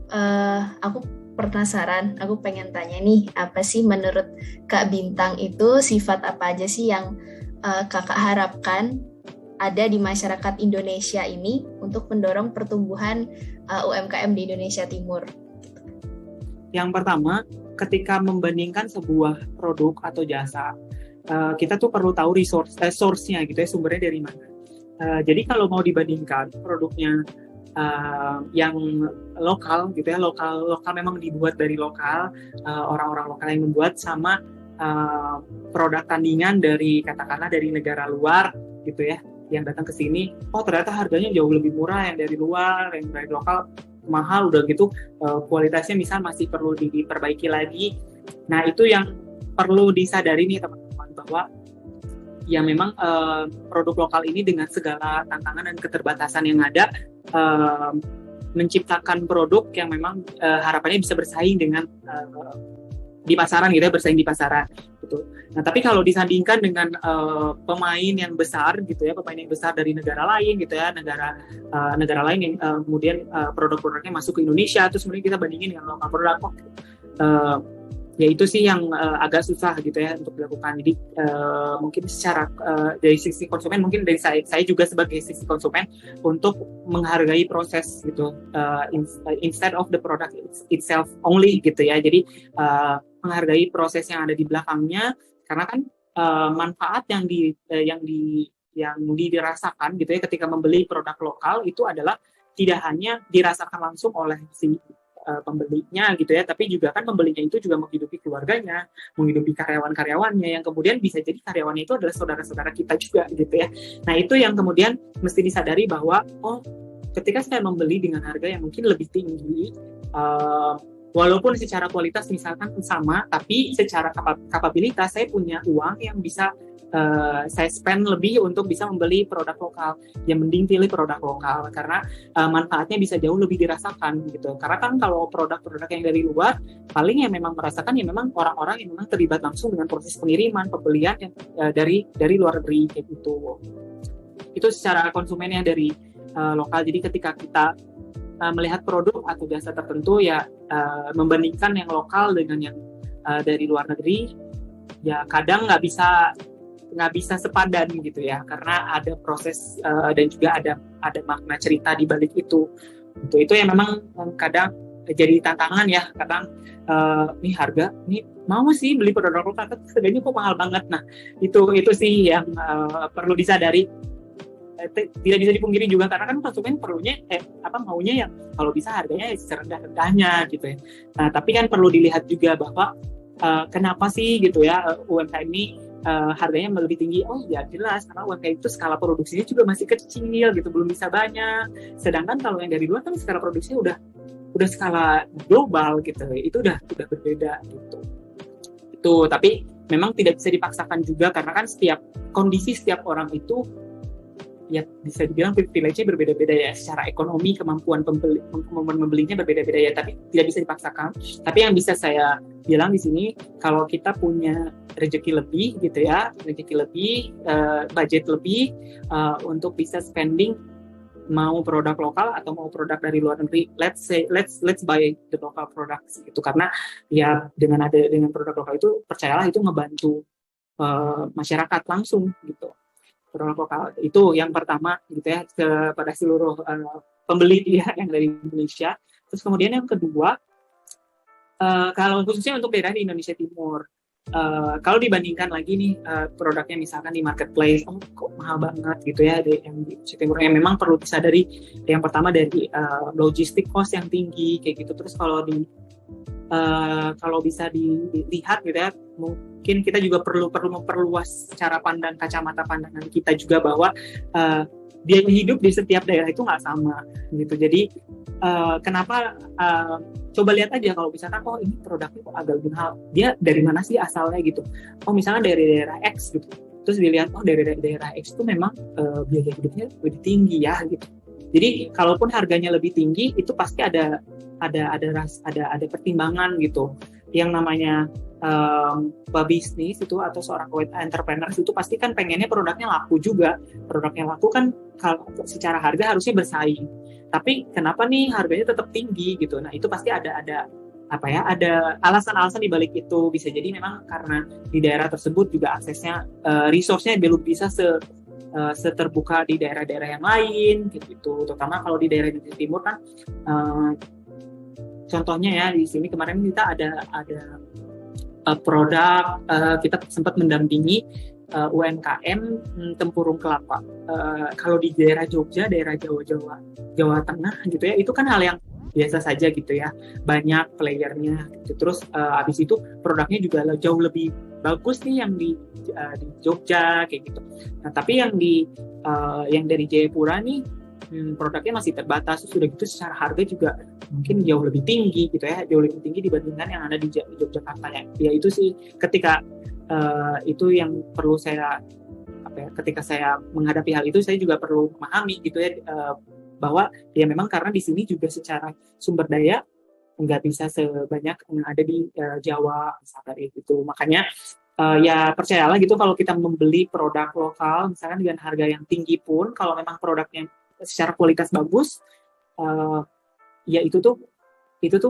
aku penasaran, aku pengen tanya nih, apa sih menurut Kak Bintang itu sifat apa aja sih yang Kakak harapkan ada di masyarakat Indonesia ini untuk mendorong pertumbuhan UMKM di Indonesia Timur? Yang pertama, ketika membandingkan sebuah produk atau jasa, kita tuh perlu tahu source-nya gitu ya, sumbernya dari mana. Jadi kalau mau dibandingkan produknya yang lokal gitu ya, lokal memang dibuat dari lokal, orang-orang lokal yang membuat, sama produk tandingan dari katakanlah dari negara luar gitu ya, yang datang ke sini, ternyata harganya jauh lebih murah yang dari luar, yang dari lokal mahal, udah gitu kualitasnya misal masih perlu diperbaiki lagi. Nah itu yang perlu disadari nih teman-teman, bahwa ya memang produk lokal ini dengan segala tantangan dan keterbatasan yang ada menciptakan produk yang memang harapannya bisa bersaing dengan di pasaran gitu ya, bersaing di pasaran gitu. Nah tapi kalau disandingkan dengan pemain yang besar gitu ya, pemain yang besar dari negara lain gitu ya, negara lain yang kemudian produk-produknya masuk ke Indonesia, terus kemudian kita bandingin dengan lokal produk, ya itu sih yang agak susah gitu ya untuk dilakukan. Jadi mungkin secara dari sisi konsumen, mungkin dari saya juga sebagai sisi konsumen untuk menghargai proses gitu, instead of the product itself only gitu ya. Jadi menghargai proses yang ada di belakangnya, karena kan manfaat yang dirasakan gitu ya ketika membeli produk lokal itu adalah tidak hanya dirasakan langsung oleh si pembelinya gitu ya, tapi juga kan pembelinya itu juga menghidupi keluarganya, menghidupi karyawan-karyawannya, yang kemudian bisa jadi karyawannya itu adalah saudara-saudara kita juga gitu ya. Nah itu yang kemudian mesti disadari bahwa ketika saya membeli dengan harga yang mungkin lebih tinggi, walaupun secara kualitas misalkan sama, tapi secara kapabilitas saya punya uang yang bisa saya spend lebih untuk bisa membeli produk lokal. Ya mending pilih produk lokal karena manfaatnya bisa jauh lebih dirasakan gitu. Karena kan kalau produk-produk yang dari luar, paling yang memang merasakan ya memang orang-orang yang memang terlibat langsung dengan proses pengiriman, pembelian yang dari luar negeri kayak gitu. Itu secara konsumennya dari lokal. Jadi ketika kita melihat produk atau jasa tertentu ya membandingkan yang lokal dengan yang dari luar negeri, ya kadang nggak bisa sepadan gitu ya, karena ada proses dan juga ada makna cerita di balik itu. Itu yang memang kadang jadi tantangan ya. Kadang nih harga nih mau sih beli produk lokal, tapi harganya kok mahal banget. Nah itu sih yang perlu disadari. Tidak bisa dipungkiri juga, karena kan konsumen perlunya maunya yang kalau bisa harganya serendah-rendahnya gitu ya. Nah tapi kan perlu dilihat juga bahwa kenapa sih gitu ya UMKM ini harganya lebih tinggi. Ya jelas karena UMKM itu skala produksinya juga masih kecil gitu, belum bisa banyak. Sedangkan kalau yang dari luar kan skala produksinya udah skala global gitu, itu udah berbeda gitu. Itu tapi memang tidak bisa dipaksakan juga, karena kan setiap kondisi setiap orang itu ya bisa dibilang privilege-nya berbeda-beda ya, secara ekonomi kemampuan membelinya berbeda-beda ya, tapi tidak bisa dipaksakan. Tapi yang bisa saya bilang di sini, kalau kita punya rezeki lebih gitu ya, budget lebih untuk bisa spending, mau produk lokal atau mau produk dari luar negeri, let's buy the local products gitu, karena ya dengan produk lokal itu percayalah itu ngebantu masyarakat langsung gitu. Produk lokal itu yang pertama gitu ya, kepada seluruh pembeli ya yang dari Indonesia. Terus kemudian yang kedua, kalau khususnya untuk daerah di Indonesia Timur, kalau dibandingkan lagi nih produknya misalkan di marketplace, kok mahal banget gitu ya yang di Timur, yang memang perlu disadari yang pertama dari logistik cost yang tinggi kayak gitu. Terus kalau bisa dilihat gitu ya, mungkin kita juga perlu memperluas cara pandang, kacamata pandangan kita juga bahwa biaya hidup di setiap daerah itu nggak sama gitu. Jadi kenapa coba lihat aja kalau misalkan ini produknya kok agak lebih mahal, dia dari mana sih asalnya gitu. Misalnya dari daerah X gitu, terus dilihat dari daerah X itu memang biaya hidupnya lebih tinggi ya gitu. Jadi kalaupun harganya lebih tinggi, itu pasti ada pertimbangan gitu. Yang namanya pebisnis itu atau seorang entrepreneur itu pasti kan pengennya produknya laku juga. Produknya laku kan kalau secara harga harusnya bersaing. Tapi kenapa nih harganya tetap tinggi gitu? Nah, itu pasti ada alasan-alasan di balik itu. Bisa jadi memang karena di daerah tersebut juga aksesnya resource-nya belum bisa seterbuka di daerah-daerah yang lain gitu. Terutama kalau di daerah Indonesia Timur kan contohnya ya di sini kemarin kita ada produk, kita sempat mendampingi UMKM tempurung kelapa. Kalau di daerah Jogja, daerah Jawa Tengah gitu ya, itu kan hal yang biasa saja gitu ya, banyak playernya gitu. Terus habis itu produknya juga jauh lebih bagus nih yang di Jogja kayak gitu. Nah tapi yang dari Jayapura nih produknya masih terbatas, sudah gitu secara harga juga mungkin jauh lebih tinggi gitu ya, jauh lebih tinggi dibandingkan yang ada di Yogyakarta ya. Itu sih ketika itu yang perlu saya ketika saya menghadapi hal itu, saya juga perlu memahami gitu ya, bahwa ya memang karena di sini juga secara sumber daya nggak bisa sebanyak yang ada di Jawa misalnya gitu. Makanya ya percayalah gitu, kalau kita membeli produk lokal misalkan dengan harga yang tinggi pun, kalau memang produknya secara kualitas bagus, ya itu tuh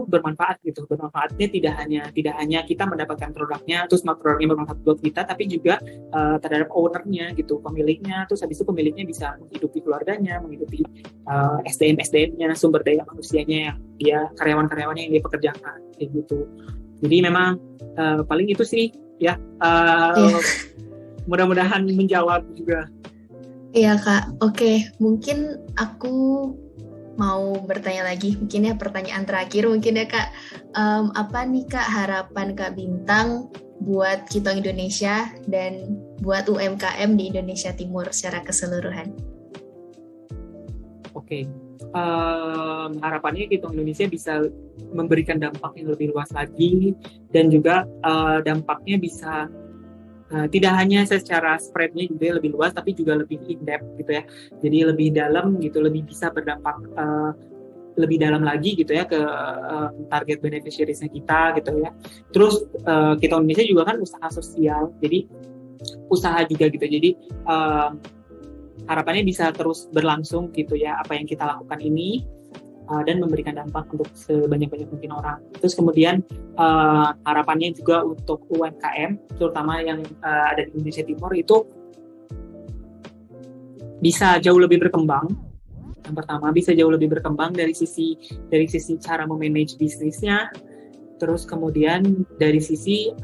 bermanfaat gitu. Bermanfaatnya tidak hanya kita mendapatkan produknya, terus produknya bermanfaat buat kita, tapi juga terhadap ownernya gitu, pemiliknya. Terus habis itu pemiliknya bisa menghidupi keluarganya, menghidupi SDM-nya, sumber daya manusianya yang dia karyawan-karyawannya yang dia pekerjakan kayak gitu. Jadi memang paling itu sih ya. Mudah-mudahan menjawab juga. Iya Kak, oke. Mungkin aku mau bertanya lagi, mungkin ya pertanyaan terakhir mungkin ya Kak. Apa nih Kak harapan Kak Bintang buat Kitong Indonesia dan buat UMKM di Indonesia Timur secara keseluruhan? Oke. Harapannya Kitong Indonesia bisa memberikan dampak yang lebih luas lagi, dan juga dampaknya bisa tidak hanya secara spread-nya juga lebih luas, tapi juga lebih in-depth gitu ya. Jadi lebih dalam gitu, lebih bisa berdampak lebih dalam lagi gitu ya ke target beneficiaries-nya kita gitu ya. Terus kita Indonesia juga kan usaha sosial, jadi usaha juga gitu. Jadi harapannya bisa terus berlangsung gitu ya apa yang kita lakukan ini, dan memberikan dampak untuk sebanyak-banyak mungkin orang. Terus kemudian harapannya juga untuk UMKM, terutama yang ada di Indonesia Timur, itu bisa jauh lebih berkembang. Yang pertama, bisa jauh lebih berkembang dari sisi cara memanage bisnisnya. Terus kemudian dari sisi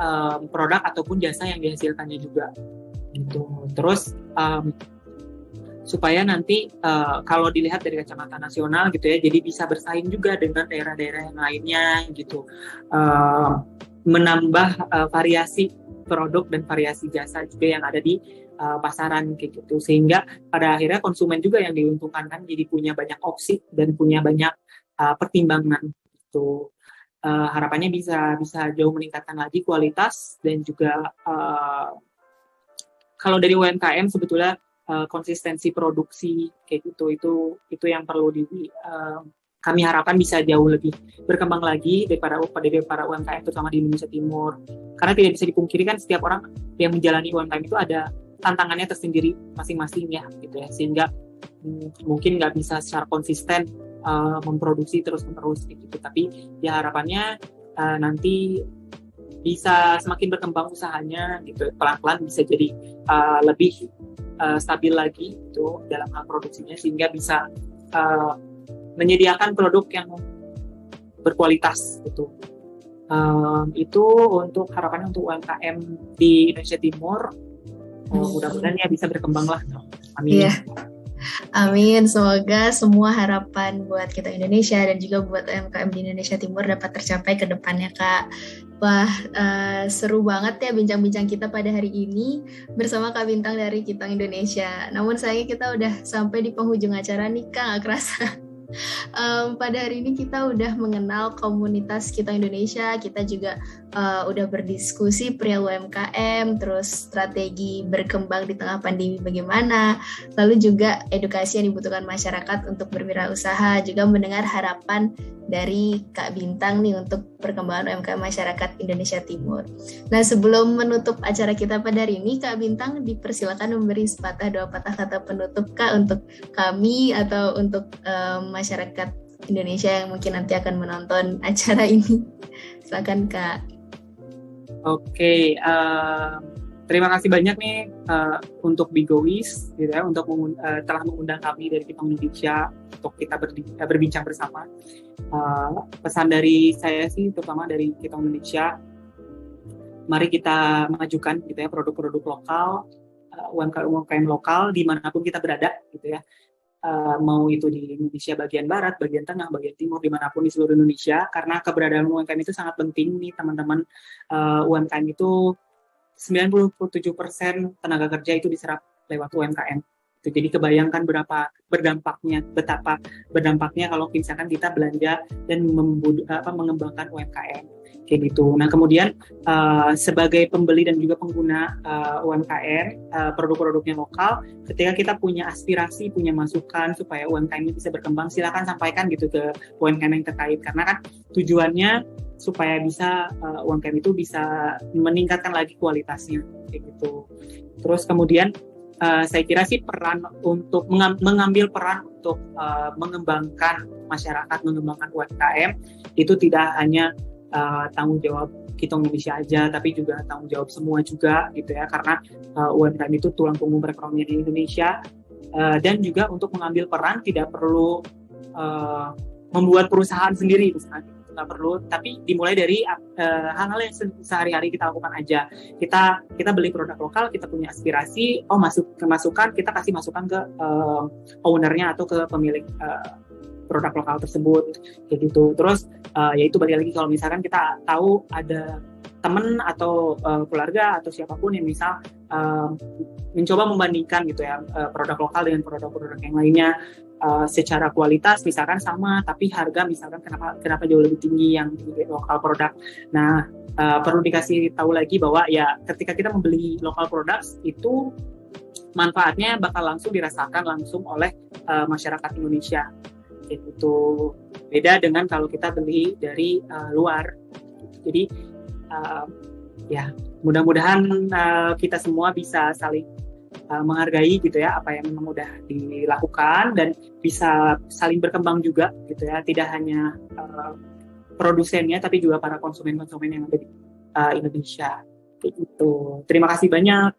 produk ataupun jasa yang dihasilkannya juga. Gitu. Terus supaya nanti kalau dilihat dari kacamata nasional gitu ya, jadi bisa bersaing juga dengan daerah-daerah yang lainnya gitu, menambah variasi produk dan variasi jasa juga yang ada di pasaran kayak gitu, sehingga pada akhirnya konsumen juga yang diuntungkan kan, jadi punya banyak opsi dan punya banyak pertimbangan gitu. Harapannya bisa jauh meningkatkan lagi kualitas, dan juga kalau dari UMKM sebetulnya konsistensi produksi kayak gitu, itu yang perlu kami harapkan bisa jauh lebih berkembang lagi daripada UMKM terutama di Indonesia Timur, karena tidak bisa dipungkiri kan setiap orang yang menjalani UMKM itu ada tantangannya tersendiri masing-masing ya gitu ya, sehingga mungkin nggak bisa secara konsisten memproduksi terus-menerus gitu. Tapi ya harapannya nanti bisa semakin berkembang usahanya gitu, pelan-pelan bisa jadi lebih stabil lagi itu dalam hal produksinya, sehingga bisa menyediakan produk yang berkualitas gitu. Itu untuk harapannya untuk UMKM di Indonesia Timur. Mudah-mudahan ya bisa berkembang lah. Amin. Iya. Amin, semoga semua harapan buat kita Indonesia dan juga buat UMKM di Indonesia Timur dapat tercapai ke depannya, Kak. Wah, seru banget ya bincang-bincang kita pada hari ini bersama Kak Bintang dari Kitong Indonesia. Namun sayangnya kita udah sampai di penghujung acara nih, Kak, nggak kerasa. Pada hari ini kita udah mengenal komunitas Kitong Indonesia, kita juga udah berdiskusi perihal UMKM, terus strategi berkembang di tengah pandemi bagaimana, lalu juga edukasi yang dibutuhkan masyarakat untuk berwirausaha, juga mendengar harapan dari Kak Bintang nih untuk perkembangan UMKM masyarakat Indonesia Timur. Nah, sebelum menutup acara kita pada hari ini, Kak Bintang dipersilakan memberi sepatah dua patah kata penutup, Kak, untuk kami atau untuk masyarakat Indonesia yang mungkin nanti akan menonton acara ini. Silakan, Kak. Oke, terima kasih banyak nih untuk Bigois, gitu ya, untuk telah mengundang kami dari Kitong Indonesia untuk kita berbincang bersama. Pesan dari saya sih, terutama dari Kitong Indonesia, mari kita majukan gitu ya produk-produk lokal, UMKM lokal dimanapun kita berada, gitu ya. Mau itu di Indonesia bagian barat, bagian tengah, bagian timur, dimanapun di seluruh Indonesia, karena keberadaan UMKM itu sangat penting nih teman-teman. UMKM itu 97% tenaga kerja itu diserap lewat UMKM. Jadi kebayangkan betapa berdampaknya kalau misalkan kita belanja dan mengembangkan UMKM kayak gitu. Nah, kemudian sebagai pembeli dan juga pengguna UMKM, produk-produknya lokal, ketika kita punya aspirasi, punya masukan supaya UMKM ini bisa berkembang, silakan sampaikan gitu ke UMKM yang terkait, karena kan tujuannya supaya bisa UMKM itu bisa meningkatkan lagi kualitasnya kayak gitu. Terus kemudian saya kira sih peran untuk mengambil peran untuk mengembangkan masyarakat, mengembangkan UMKM itu tidak hanya tanggung jawab Kitong Indonesia aja, tapi juga tanggung jawab semua juga gitu ya, karena UMKM itu tulang punggung perekonomian di Indonesia, dan juga untuk mengambil peran tidak perlu membuat perusahaan sendiri misalnya, nggak perlu, tapi dimulai dari hal-hal yang sehari-hari kita lakukan aja. Kita beli produk lokal, kita punya aspirasi, masukan, kita kasih masukan ke ownernya atau ke pemilik produk lokal tersebut kayak gitu. Terus yaitu balik lagi, kalau misalkan kita tahu ada teman atau keluarga atau siapapun yang misal mencoba membandingkan gitu ya produk lokal dengan produk-produk yang lainnya, secara kualitas misalkan sama, tapi harga misalkan kenapa jauh lebih tinggi yang di lokal produk. Nah, perlu dikasih tahu lagi bahwa ya ketika kita membeli lokal produk itu manfaatnya bakal langsung dirasakan langsung oleh masyarakat Indonesia. Itu beda dengan kalau kita beli dari luar. Jadi ya mudah-mudahan kita semua bisa saling menghargai gitu ya apa yang memang udah dilakukan dan bisa saling berkembang juga gitu ya, tidak hanya produsennya tapi juga para konsumen-konsumen yang ada di Indonesia gitu. Terima kasih banyak.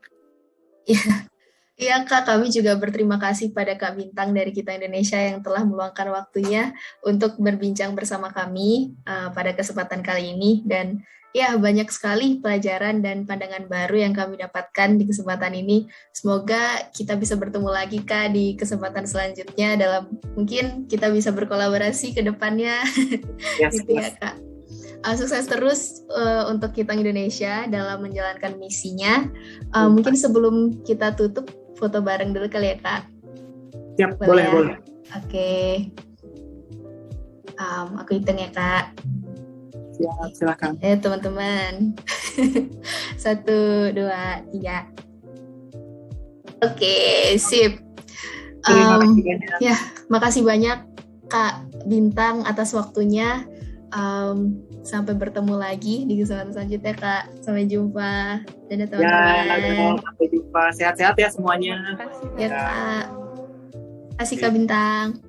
Iya Kak, kami juga berterima kasih pada Kak Bintang dari Kitong Indonesia yang telah meluangkan waktunya untuk berbincang bersama kami pada kesempatan kali ini. Dan ya, banyak sekali pelajaran dan pandangan baru yang kami dapatkan di kesempatan ini. Semoga kita bisa bertemu lagi Kak di kesempatan selanjutnya, dalam mungkin kita bisa berkolaborasi ke depannya. Yes, gitu ya Kak. Sukses terus untuk Kitong Indonesia dalam menjalankan misinya. Mungkin sebelum kita tutup, foto bareng dulu kali ya Kak. Siap, boleh. Oke. Aku hitung ya Kak. Siap, silakan. Teman-teman. 1, 2, 3. Oke, sip. Terima kasih banyak. Ya, makasih banyak Kak Bintang atas waktunya. Sampai bertemu lagi di kesempatan selanjutnya Kak. Sampai jumpa. Dadah teman-teman. Ya, sampai jumpa. Sehat-sehat ya semuanya. Ya Kak. Kasih Kak Bintang.